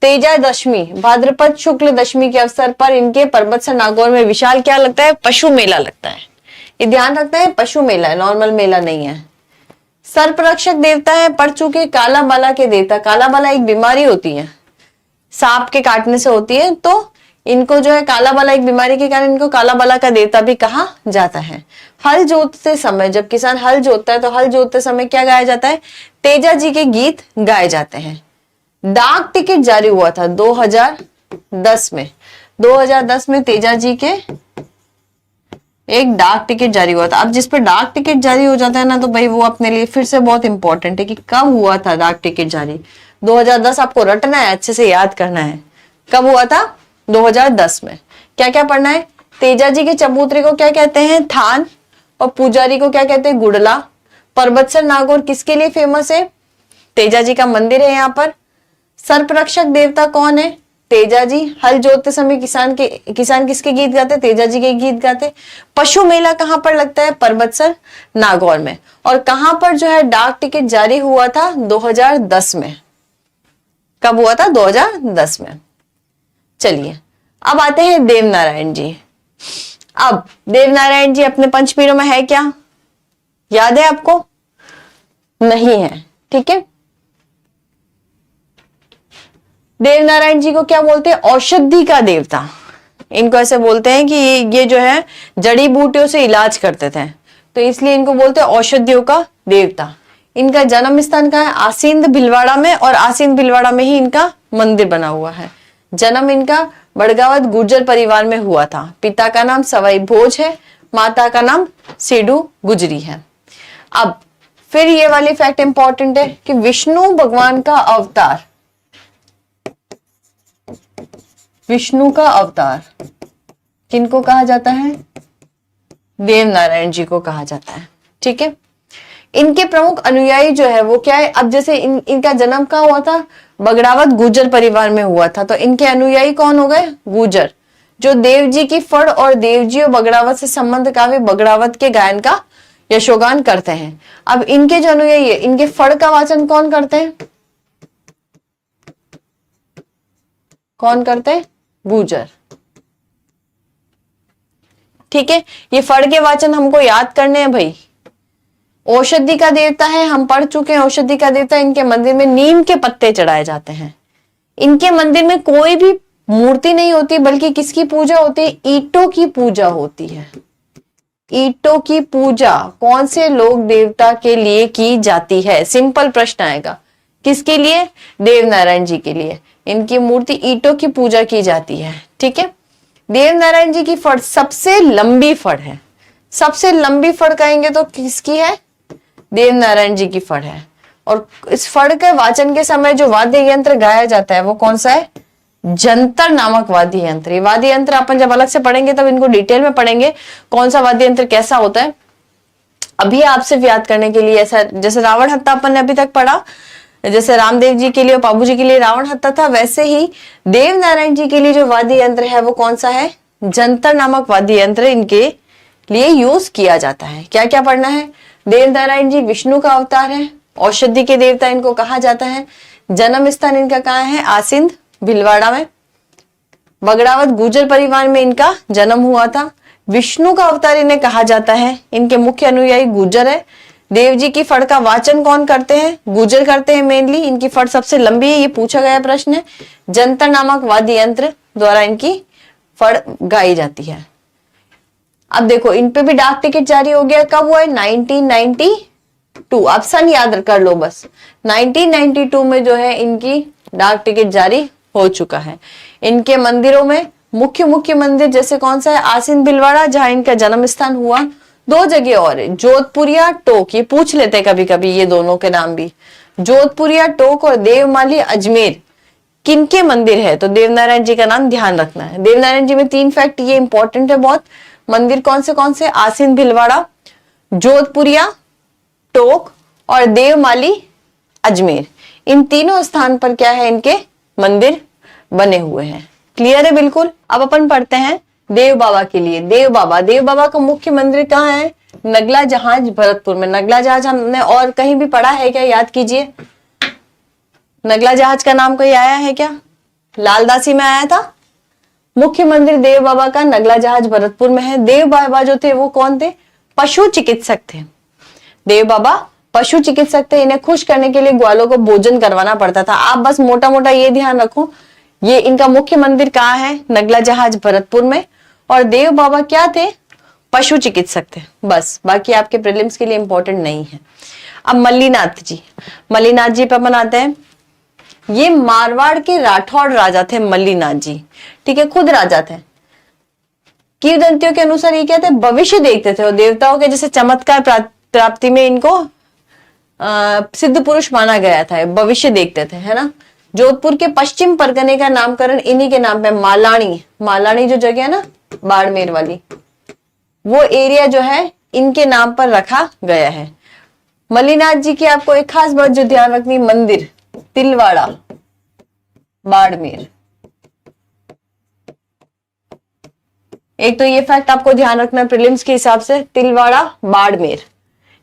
तेजा दशमी, भाद्रपद शुक्ल दशमी के अवसर पर इनके पर्वतसर नागौर में विशाल क्या लगता है? पशु मेला लगता है। ये ध्यान रखना है, पशु मेला है, नॉर्मल मेला नहीं है। सर्परक्षक देवता है, पढ़ चुके काला बाला के देवता। काला बाला एक बीमारी होती है, सांप के काटने से होती है, तो इनको जो है काला बाला एक बीमारी के कारण इनको काला बाला का देवता भी कहा जाता है। हल जोतते समय, जब किसान हल जोतता है तो हल जोतते समय क्या गाया जाता है? तेजा जी के गीत गाए जाते हैं। डाक टिकट जारी हुआ था 2010 में। 2010 में तेजा जी के एक डाक टिकट जारी हुआ था। अब जिस पर डाक टिकट जारी हो जाता है ना, तो भाई वो अपने लिए फिर से बहुत इंपॉर्टेंट है कि कब हुआ था डाक टिकट जारी। 2010 आपको रटना है, अच्छे से याद करना है कब हुआ था। 2010 में क्या क्या पढ़ना है? तेजा जी के चबूतरे को क्या कहते हैं? थान। और पुजारी को क्या कहते हैं? गुड़ला। पर्वतसर नागौर किसके लिए फेमस है? तेजा जी का मंदिर है यहाँ पर। सर्परक्षक देवता कौन है? तेजा जी। हल जोतते समय किसान किसके गीत गाते? तेजा जी के गीत गाते। पशु मेला कहां पर लगता है? पर्वतसर नागौर में। और कहां पर जो है डाक टिकट जारी हुआ था? 2010 में। कब हुआ था? 2010 में। चलिए अब आते हैं देवनारायण जी। अब देवनारायण जी अपने पंचपीरों में है क्या? याद है आपको? नहीं है, ठीक है। देवनारायण जी को क्या बोलते हैं? औषधि का देवता। इनको ऐसे बोलते हैं कि ये जो है जड़ी बूटियों से इलाज करते थे, तो इसलिए इनको बोलते हैं औषधियों का देवता। इनका जन्म स्थान कहाँ है? आसींद भिलवाड़ा में, और आसींद भिलवाड़ा में ही इनका मंदिर बना हुआ है। जन्म इनका बड़गावत गुर्जर परिवार में हुआ था। पिता का नाम सवाई भोज है, माता का नाम सेडू गुजरी है। अब फिर ये वाली फैक्ट इंपॉर्टेंट है कि विष्णु भगवान का अवतार, विष्णु का अवतार किनको कहा जाता है? देवनारायण जी को कहा जाता है, ठीक है। इनके प्रमुख अनुयायी जो है वो क्या है? अब जैसे इनका जन्म कहाँ हुआ था? बगड़ावत गुर्जर परिवार में हुआ था, तो इनके अनुयायी कौन हो गए? गुर्जर, जो देव जी की फड़ और देव जी और बगड़ावत से संबंध काव्य बगड़ावत के गायन का यशोगान करते हैं। अब इनके जो अनुयायी है, इनके फड़ का वाचन कौन करते हैं? कौन करते हैं? गुर्जर, ठीक है। ये फड़ के वाचन हमको याद करने हैं भाई। औषधि का देवता है, हम पढ़ चुके हैं औषधि का देवता। इनके मंदिर में नीम के पत्ते चढ़ाए जाते हैं। इनके मंदिर में कोई भी मूर्ति नहीं होती, बल्कि किसकी पूजा होती है? ईंटों की पूजा होती है। ईंटों की पूजा कौन से लोक देवता के लिए की जाती है? सिंपल प्रश्न आएगा। किसके लिए? देवनारायण जी के लिए इनकी मूर्ति ईंटों की पूजा की जाती है, ठीक है। देवनारायण जी की फड़ सबसे लंबी फड़ है। सबसे लंबी फड़ कहेंगे तो किसकी है? देवनारायण जी की फड़ है। और इस फड़ के वाचन के समय जो वाद्य यंत्र गाया जाता है वो कौन सा है? जंतर नामक वाद्य यंत्र। ये वाद्य यंत्र अपन जब अलग से पढ़ेंगे तब इनको डिटेल में पढ़ेंगे कौन सा वाद्य यंत्र कैसा होता है। अभी आप सिर्फ याद करने के लिए, ऐसा जैसे रावण हत्ता अपन ने अभी तक पढ़ा, जैसे रामदेव जी के लिए और बाबू जी के लिए रावण हत्ता था, वैसे ही देवनारायण जी के लिए जो वाद्य यंत्र है वो कौन सा है? जंतर नामक वाद्य यंत्र इनके लिए यूज किया जाता है। क्या क्या पढ़ना है? देवनारायण जी विष्णु का अवतार है, औषधि के देवता इनको कहा जाता है। जन्म स्थान इनका कहाँ है? आसिंद भिलवाड़ा में। बगड़ावत गुर्जर परिवार में इनका जन्म हुआ था। विष्णु का अवतार इन्हें कहा जाता है। इनके मुख्य अनुयायी गुर्जर है। देव जी की फड़ का वाचन कौन करते हैं? गुर्जर करते हैं मेनली। इनकी फड़ सबसे लंबी है, ये पूछा गया प्रश्न है। जंतर नामक वाद्य यंत्र द्वारा इनकी फड़ गाई जाती है। अब देखो इन पे भी डाक टिकट जारी हो गया। कब हुआ है? 1992। अब सन याद कर लो बस। 1992 में जो है इनकी डाक टिकट जारी हो चुका है। इनके मंदिरों में मुख्य मंदिर जैसे कौन सा है? आसीन भिलवाड़ा, जहां इनका जन्म स्थान हुआ। दो जगह और है, जोधपुरिया टोक। ये पूछ लेते कभी कभी ये दोनों के नाम भी। जोधपुरिया टोक और देवमाली अजमेर किनके मंदिर है? तो देवनारायण जी का नाम ध्यान रखना है। देवनारायण जी में 3 फैक्ट ये इंपॉर्टेंट है बहुत। मंदिर कौन से? आसीन भिलवाड़ा, जोधपुरिया टोक और देवमाली अजमेर। इन तीनों स्थान पर क्या है? इनके मंदिर बने हुए हैं। क्लियर है बिल्कुल। अब अपन पढ़ते हैं देव बाबा के लिए। देव बाबा का मुख्य मंदिर कहाँ है? नगला जहाज भरतपुर में। नगला जहाज हमने और कहीं भी पढ़ा है क्या? याद कीजिए। नगला जहाज का नाम कोई आया है क्या? लालदासी में आया था। मुख्य मंदिर देव बाबा का नगला जहाज भरतपुर में है। देव बाबा जो थे वो कौन थे? पशु चिकित्सक थे। देव बाबा पशु चिकित्सक थे। इन्हें खुश करने के लिए ग्वालों को भोजन करवाना पड़ता था। आप बस मोटा मोटा ये ध्यान रखो, ये इनका मुख्य मंदिर कहाँ है? नगला जहाज भरतपुर में। और देव बाबा क्या थे? पशु चिकित्सक थे। बस, बाकी आपके प्रीलिम्स के लिए इंपॉर्टेंट नहीं है। अब मल्लीनाथ जी, मल्लीनाथ जी पे अपन आते हैं। ये मारवाड़ के राठौड़ राजा थे मल्लीनाथ जी, ठीक है, खुद राजा थे। किंवदंतियों के अनुसार ये क्या थे? भविष्य देखते थे और देवताओं के जैसे चमत्कार प्राप्ति में इनको सिद्ध पुरुष माना गया था। भविष्य देखते थे, है ना। जोधपुर के पश्चिम परगने का नामकरण इन्हीं के नाम पे, मालानी, मालानी जो जगह है ना बाड़मेर वाली, वो एरिया जो है इनके नाम पर रखा गया है। मल्लीनाथ जी की आपको एक खास बात जो ध्यान रखनी, मंदिर तिलवाड़ा बाड़मेर। एक तो ये फैक्ट आपको ध्यान रखना प्रीलिम्स के हिसाब से, तिलवाड़ा बाड़मेर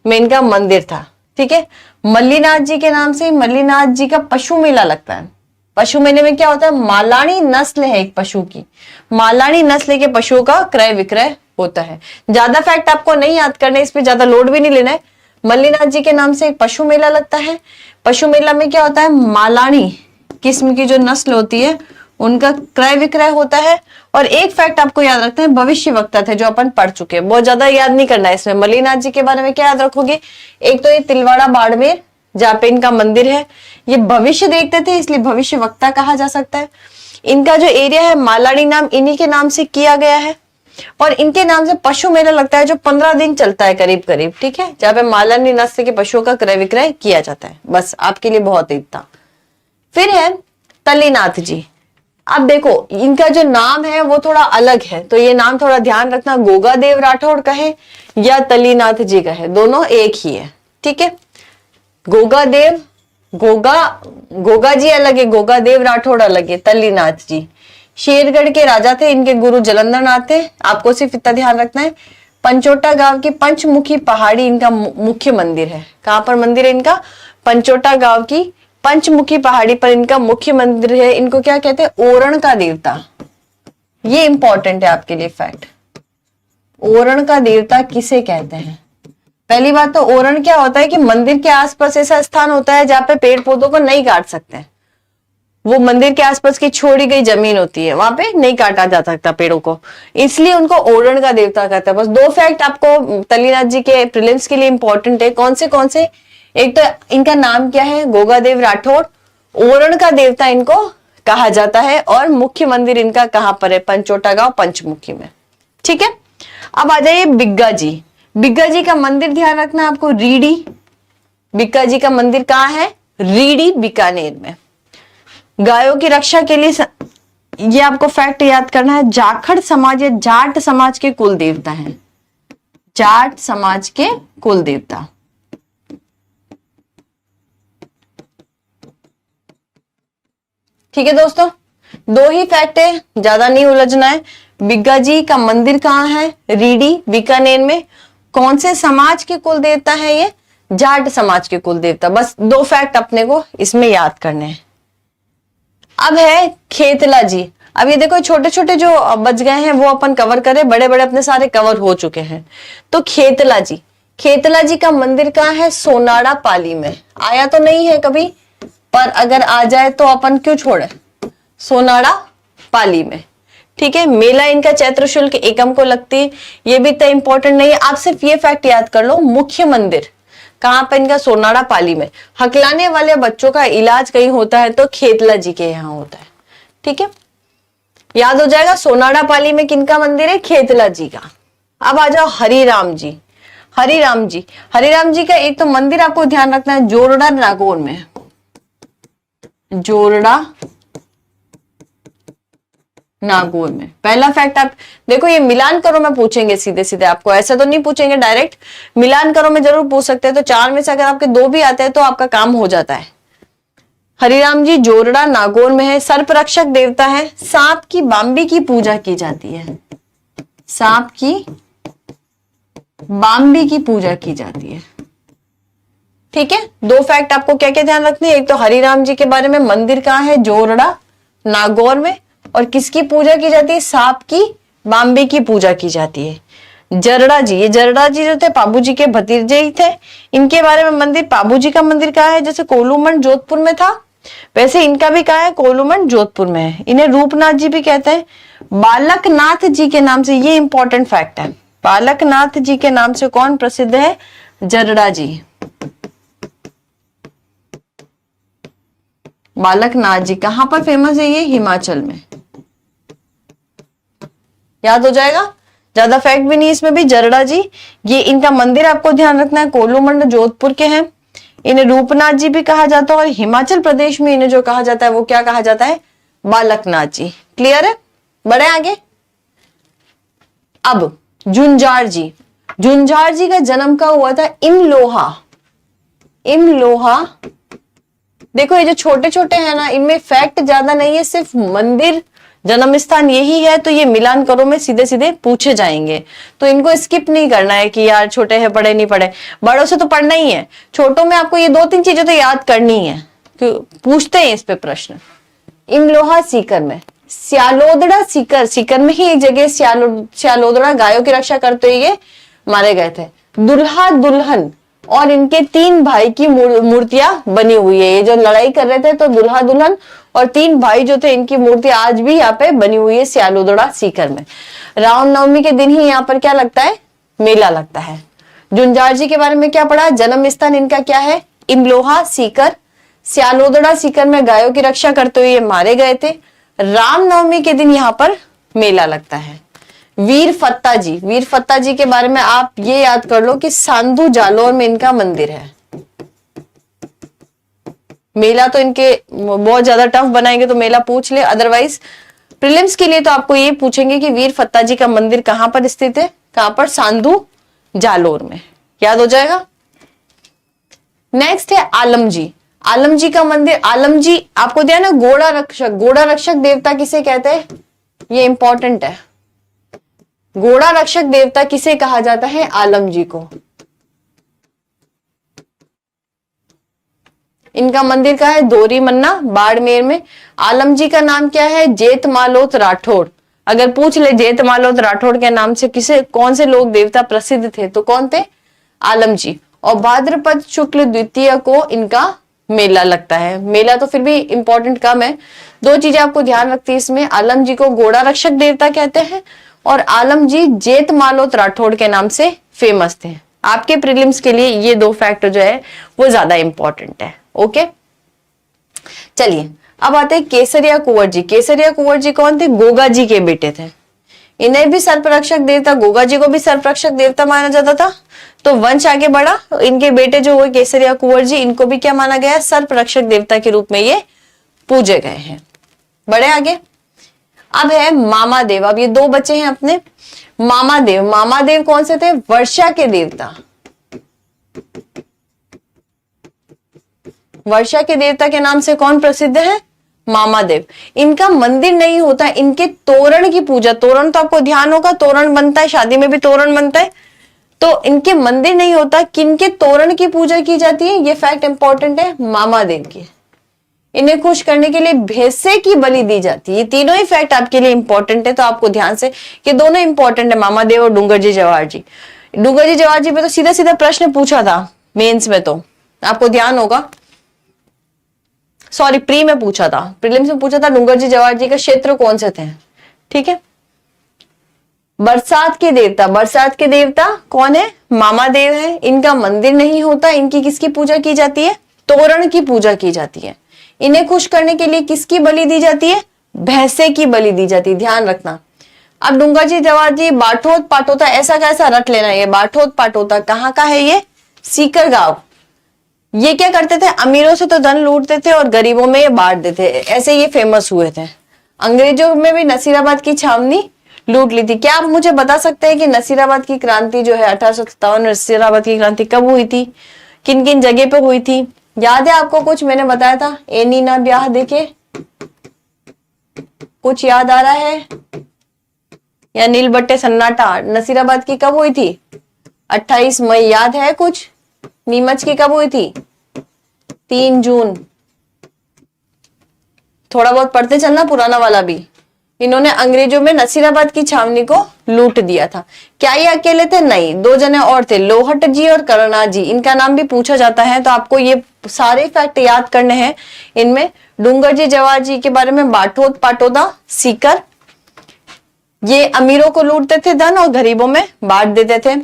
में इनका मंदिर था, ठीक है। मल्लीनाथ जी के नाम से मल्लीनाथ जी का पशु मेला लगता है। पशु मेले में क्या होता है? मालानी नस्ल है एक पशु की, मालानी नस्ल के पशुओं का क्रय विक्रय होता है। ज्यादा फैक्ट आपको नहीं याद करने, इस पे ज्यादा लोड भी नहीं लेना है। मल्लीनाथ जी के नाम से एक पशु मेला लगता है। पशु मेला में क्या होता है? मालानी किस्म की जो नस्ल होती है उनका क्रय विक्रय होता है। और एक फैक्ट आपको याद रखना है, भविष्य वक्ता थे जो अपन पढ़ चुके हैं, बहुत ज्यादा याद नहीं करना है इसमें। मल्लीनाथ जी के बारे में क्या याद रखोगे? एक तो ये तिलवाड़ा बाड़मेर जहाँ पे इनका मंदिर है, ये भविष्य देखते थे इसलिए भविष्य वक्ता कहा जा सकता है। इनका जो एरिया है मालानी नाम इन्हीं के नाम से किया गया है। और इनके नाम से पशु मेला लगता है जो 15 दिन चलता है करीब करीब, ठीक है, जहाँ पे मालानी नस्ल के पशुओं का क्रय विक्रय किया जाता है। बस आपके लिए बहुत ही था। फिर है तल्लीनाथ जी। अब देखो इनका जो नाम है वो थोड़ा अलग है, तो ये नाम थोड़ा ध्यान रखना, गोगादेव राठौड़ का है या तल्लीनाथ जी का है, दोनों एक ही है, ठीक है। गोगादेव, गोगा जी अलग है, गोगादेव राठौड़ अलग है, तल्लीनाथ जी शेरगढ़ के राजा थे। इनके गुरु जलंधर नाथ थे। आपको सिर्फ इतना ध्यान रखना है, पंचोटा गांव की पंचमुखी पहाड़ी इनका मुख्य मंदिर है। कहां पर मंदिर है इनका? पंचोटा गांव की पंचमुखी पहाड़ी पर इनका मुख्य मंदिर है। इनको क्या कहते हैं? ओरण का देवता। ये इंपॉर्टेंट है आपके लिए फैक्ट। ओरण का देवता किसे कहते हैं? पहली बात तो ओरण क्या होता है कि मंदिर के आसपास ऐसा स्थान होता है जहां पे पेड़ पौधों को नहीं काट सकते। वो मंदिर के आसपास की छोड़ी गई जमीन होती है, वहां पे नहीं काटा जा सकता पेड़ों को, इसलिए उनको ओरण का देवता कहते हैं। बस दो फैक्ट आपको तल्लीनाथ जी के प्रीलिम्स के लिए इंपॉर्टेंट है। कौन से? एक तो इनका नाम क्या है? गोगादेव राठौड़। ओरण का देवता इनको कहा जाता है और मुख्य मंदिर इनका कहां पर है? पंचोटा गांव पंचमुखी में, ठीक है। अब आ जाइए बिग्गा जी। बिग्गा जी का मंदिर ध्यान रखना आपको, रीडी। बिग्गा जी का मंदिर कहाँ है? रीडी बीकानेर में। गायों की रक्षा के लिए ये आपको फैक्ट याद करना है, जाखड़ समाज या जाट समाज के कुल देवता हैं। जाट समाज के कुल देवता। ठीक है दोस्तों, दो ही फैक्ट है, ज्यादा नहीं उलझना है। बिग्गा जी का मंदिर कहाँ है? रीडी बीकानेर में। कौन से समाज के कुल देवता है ये? जाट समाज के कुल देवता। बस दो फैक्ट अपने को इसमें याद करने हैं। अब है खेतला जी। अब ये देखो छोटे छोटे जो बच गए हैं वो अपन कवर करें, बड़े बड़े अपने सारे कवर हो चुके हैं। तो खेतला जी, खेतला जी का मंदिर कहाँ है? सोनाड़ा पाली में। आया तो नहीं है कभी, पर अगर आ जाए तो अपन क्यों छोड़े? सोनाड़ा पाली में, ठीक है। मेला इनका चैत्र शुल्क एकम को लगती है, ये भी इतना इंपॉर्टेंट नहीं है। आप सिर्फ ये फैक्ट याद कर लो, मुख्य मंदिर कहां पे इनका? सोनाड़ा पाली में। हकलाने वाले बच्चों का इलाज कहीं होता है तो खेतला जी के यहाँ होता है, ठीक है, याद हो जाएगा। सोनाड़ा पाली में किनका मंदिर है? खेतला जी का। अब आ जाओ हरिराम जी। हरिराम जी, हरिराम जी का एक तो मंदिर आपको ध्यान रखना है, जोरड़ा नागौर में। जोरड़ा नागौर में। पहला फैक्ट आप देखो, ये मिलान करो में पूछेंगे सीधे सीधे आपको, ऐसा तो नहीं पूछेंगे डायरेक्ट, मिलान करो में जरूर पूछ सकते हैं। तो चार में से अगर आपके दो भी आते हैं तो आपका काम हो जाता है। हरिराम जी जोरड़ा नागौर में है। सर्प रक्षक देवता है। सांप की बाम्बी की पूजा की जाती है। सांप की बाम्बी की पूजा की जाती है, ठीक है। दो फैक्ट आपको क्या क्या ध्यान रखनी है, एक तो हरिराम जी के बारे में, मंदिर कहाँ है? जोरड़ा नागौर में। और किसकी पूजा की जाती है? सांप की, बाम्बे की पूजा की जाती है। जरड़ा जी, ये जरड़ा जी जो थे पाबू जी के भतीजे ही थे। इनके बारे में मंदिर, पाबू जी का मंदिर कहाँ है? जैसे कोलूमंड जोधपुर में था, वैसे इनका भी कहाँ है? कोलूमंड जोधपुर में है। इन्हें रूपनाथ जी भी कहते हैं। बालकनाथ जी के नाम से, ये इंपॉर्टेंट फैक्ट है, बालकनाथ जी के नाम से कौन प्रसिद्ध है? जरड़ा जी। बालकनाथ जी कहां पर फेमस है? ये हिमाचल में। याद हो जाएगा, ज्यादा फैक्ट भी नहीं इसमें भी। जरड़ा जी, ये इनका मंदिर आपको ध्यान रखना है, कोलूमंड जोधपुर के हैं। इन्हें रूपनाथ जी भी कहा जाता है और हिमाचल प्रदेश में इन्हें जो कहा जाता है वो क्या कहा जाता है? बालकनाथ जी। क्लियर है? बढ़े आगे। अब झुंझार जी, झुंझार जी का जन्म कब हुआ था? इमलोहा। इमलोहा। देखो ये जो छोटे छोटे हैं ना, इनमें फैक्ट ज्यादा नहीं है, सिर्फ मंदिर जन्म स्थान यही है, तो ये मिलान करो में सीधे सीधे पूछे जाएंगे, तो इनको स्किप नहीं करना है कि यार छोटे हैं पढ़े नहीं पढ़े। बड़ों से तो पढ़ना ही है, छोटों में आपको ये 2-3 चीजें तो याद करनी है, पूछते हैं इस पे प्रश्न। इमलोहा सीकर में, स्यालोदड़ा सीकर, सीकर में ही एक जगह स्यालोदड़ा गायों की रक्षा करते हुए ये मारे गए थे। दुल्हा दुल्हन और इनके 3 भाई की मूर्तियां बनी हुई है। ये जो लड़ाई कर रहे थे तो दुल्हा दुल्हन और 3 भाई जो थे, इनकी मूर्ति आज भी यहाँ पे बनी हुई है स्यालोदड़ा सीकर में। रामनवमी के दिन ही यहाँ पर क्या लगता है? मेला लगता है। झुंझार जी के बारे में क्या पढ़ा? जन्म स्थान इनका क्या है? इमलोहा सीकर। स्यालोदड़ा सीकर में गायों की रक्षा करते हुए ये मारे गए थे। रामनवमी के दिन यहाँ पर मेला लगता है। वीर फत्ता जी, वीर फत्ता जी के बारे में आप ये याद कर लो कि सांधू जालोर में इनका मंदिर है। मेला तो इनके बहुत ज्यादा टफ बनाएंगे तो मेला पूछ ले, अदरवाइज प्रीलिम्स के लिए तो आपको ये पूछेंगे कि वीर फत्ता जी का मंदिर कहां पर स्थित है? कहां पर? सांधू जालोर में। याद हो जाएगा। नेक्स्ट है आलम जी। आलम जी का मंदिर, आलम जी आपको दिया ना घोड़ा रक्षक, घोड़ा रक्षक देवता किसे कहते हैं? ये इंपॉर्टेंट है। घोड़ा रक्षक देवता किसे कहा जाता है? आलम जी को। इनका मंदिर कहाँ है? दोरी मन्ना बाड़मेर में। आलम जी का नाम क्या है? जेत मालोत राठौड़। अगर पूछ ले जेत मालोत राठौड़ के नाम से किसे, कौन से लोग देवता प्रसिद्ध थे, तो कौन थे? आलम जी। और भाद्रपद शुक्ल द्वितीय को इनका मेला लगता है। मेला तो फिर भी इंपॉर्टेंट कम है। 2 चीजें आपको ध्यान रखती है इसमें, आलम जी को घोड़ा रक्षक देवता कहते हैं और आलम जी जेत मालोत राठौड़ के नाम से फेमस थे। आपके प्रीलिम्स के लिए ये 2 फैक्ट जो है वो ज्यादा इंपॉर्टेंट है। ओके, चलिए अब आते हैं केसरिया कुंवर जी। केसरिया कुंवर जी कौन थे? गोगा जी के बेटे थे। इन्हें भी सर्परक्षक देवता, गोगा जी को भी सर्परक्षक देवता माना जाता था। तो वंश आगे बढ़ा, इनके बेटे जो हुए केसरिया कुंवर जी, इनको भी क्या माना गया? सर्परक्षक देवता के रूप में ये पूजे गए हैं। बड़े आगे। अब है मामादेव। अब ये 2 बच्चे हैं अपने। मामादेव, मामादेव कौन से थे? वर्षा के देवता। वर्षा के देवता के नाम से कौन प्रसिद्ध है? मामादेव। इनका मंदिर नहीं होता, इनके तोरण की पूजा, तोरण तो आपको ध्यान होगा, तोरण बनता है, शादी में भी तोरण बनता है, तो इनके मंदिर नहीं होता, किनके तोरण की पूजा की जाती है? ये फैक्ट इंपॉर्टेंट है, मामादेव की। इन्हें खुश करने के लिए भैंसे की बलि दी जाती है। ये तीनों ही फैक्ट आपके लिए इंपॉर्टेंट है, तो आपको ध्यान से, कि दोनों इंपॉर्टेंट है, मामादेव और डूंगर जी जवाहर जी। डूंगर जी जवाहर जी पे तो सीधा सीधा प्रश्न पूछा था मेंस में, तो आपको ध्यान होगा। सॉरी, प्री में पूछा था, प्रीलिम्स में पूछा था डूंगर जी जवाहर जी का क्षेत्र कौन से थे। ठीक है। बरसात के देवता, बरसात के देवता कौन है? मामादेव है। इनका मंदिर नहीं होता, इनकी किसकी पूजा की जाती है? तोरण की पूजा की जाती है। इन्हें खुश करने के लिए किसकी बलि दी जाती है? भैंसे की बलि दी जाती है, ध्यान रखना। अब डूंगर जी जवाहर जी, बाठोद पाटोता, ऐसा कैसा रट लेना, ये बाठोद पाटोता कहाँ का है? ये सीकर गांव। ये क्या करते थे? अमीरों से तो धन लूटते थे और गरीबों में ये बांट देते, ऐसे ये फेमस हुए थे। अंग्रेजों में भी नसीराबाद की छावनी लूट ली थी। क्या आप मुझे बता सकते हैं कि नसीराबाद की क्रांति जो है 1857 में, नसीराबाद की क्रांति कब हुई थी, किन किन जगह पे हुई थी? याद है आपको कुछ? मैंने बताया था, एनी ना ब्याह देखे, कुछ याद आ रहा है? या नील बट्टे सन्नाटा, नसीराबाद की कब हुई थी? 28 मई। याद है कुछ? नीमच की कब हुई थी? 3 जून। थोड़ा बहुत पढ़ते चलना पुराना वाला भी। इन्होंने अंग्रेजों में नसीराबाद की छावनी को लूट दिया था। क्या ये अकेले थे? नहीं, 2 जने और थे, लोहट जी और करना जी। इनका नाम भी पूछा जाता है, तो आपको ये सारे फैक्ट याद करने हैं। इनमें डूंगर जी, जवाहर जी के बारे में, बाठोद, पाटोदा, सीकर, ये अमीरों को लूटते थे धन और गरीबों में बांट देते थे।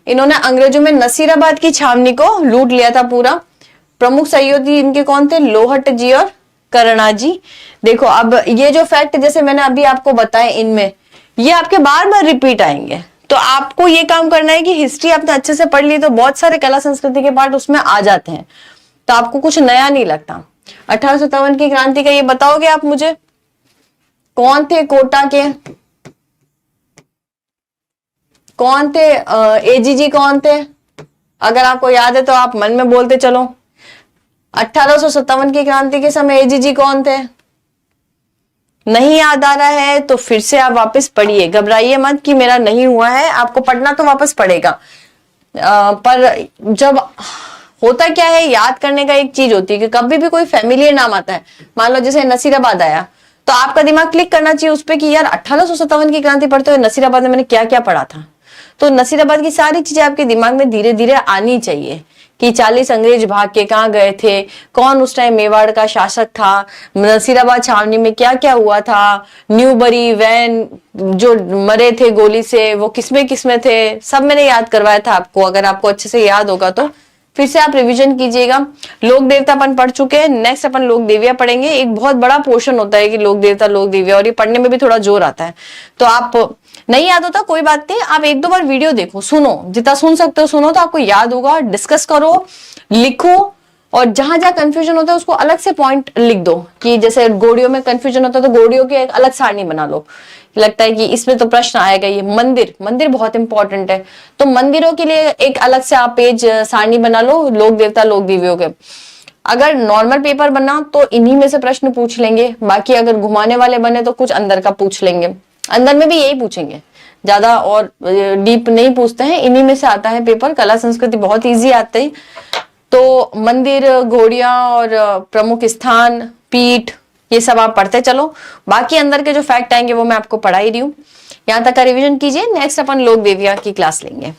इन्होंने अंग्रेजों में नसीराबाद की छावनी को लूट लिया था पूरा। प्रमुख सहयोगी इनके कौन थे? लोहट जी और करना जी। देखो अब ये जो फैक्ट जैसे मैंने अभी आपको बताए, इनमें ये आपके बार बार रिपीट आएंगे। तो आपको ये काम करना है कि हिस्ट्री आपने अच्छे से पढ़ ली तो बहुत सारे कला संस्कृति के पार्ट उसमें आ जाते हैं, तो आपको कुछ नया नहीं लगता। 1857 की क्रांति का ये बताओगे आप मुझे? कौन थे कोटा के? कौन थे एजीजी? कौन थे? अगर आपको याद है तो आप मन में बोलते चलो। 1857 की क्रांति के समय एजीजी कौन थे? नहीं याद आ रहा है तो फिर से आप वापस पढ़िए, घबराइए मत कि मेरा नहीं हुआ है, आपको पढ़ना तो वापस पड़ेगा। पर जब होता क्या है, याद करने का एक चीज होती है कि कभी भी कोई फैमिलियर नाम आता है, मान लो जैसे नसीराबाद आया, तो आपका दिमाग क्लिक करना चाहिए उस पर कि यार 1857 की क्रांति पढ़ते हुए नसीराबाद में मैंने क्या क्या पढ़ा था। तो नसीराबाद की सारी चीजें आपके दिमाग में धीरे धीरे आनी चाहिए कि 40 अंग्रेज भाग के कहाँ गए थे, कौन उस टाइम मेवाड़ का शासक था, नसीराबाद छावनी में क्या क्या हुआ था, न्यूबरी वैन जो मरे थे गोली से वो किसमें थे, सब मैंने याद करवाया था आपको। अगर आपको अच्छे से याद होगा तो फिर से आप रिवीजन कीजिएगा। लोक देवता अपन पढ़ चुके हैं, नेक्स्ट अपन लोक देविया पढ़ेंगे। एक बहुत बड़ा पोर्शन होता है कि लोक देवता लोक देविया, और ये पढ़ने में भी थोड़ा जोर आता है। तो आप नहीं याद होता कोई बात नहीं, आप 1-2 बार वीडियो देखो, सुनो, जितना सुन सकते हो सुनो, तो आपको याद होगा। डिस्कस करो, लिखो, और जहां जहां कंफ्यूजन होता है उसको अलग से पॉइंट लिख दो कि जैसे गोड़ियों में कंफ्यूजन होता है तो गोड़ियों की एक अलग सारणी बना लो। लगता है कि इसमें तो प्रश्न आएगा। ये मंदिर बहुत इंपॉर्टेंट है, तो मंदिरों के लिए एक अलग से आप पेज सारणी बना लो, लोक देवता लोक देवियों के। अगर नॉर्मल पेपर बना तो इन्हीं में से प्रश्न पूछ लेंगे, बाकी अगर घुमाने वाले बने तो कुछ अंदर का पूछ लेंगे। अंदर में भी यही पूछेंगे, ज्यादा और डीप नहीं पूछते हैं, इन्हीं में से आता है पेपर। कला संस्कृति बहुत इजी आते हैं। तो मंदिर, घोड़ियां और प्रमुख स्थान, पीठ, ये सब आप पढ़ते चलो। बाकी अंदर के जो फैक्ट आएंगे वो मैं आपको पढ़ा ही रही हूँ। यहाँ तक का रिवीजन कीजिए। नेक्स्ट अपन लोक देविया की क्लास लेंगे।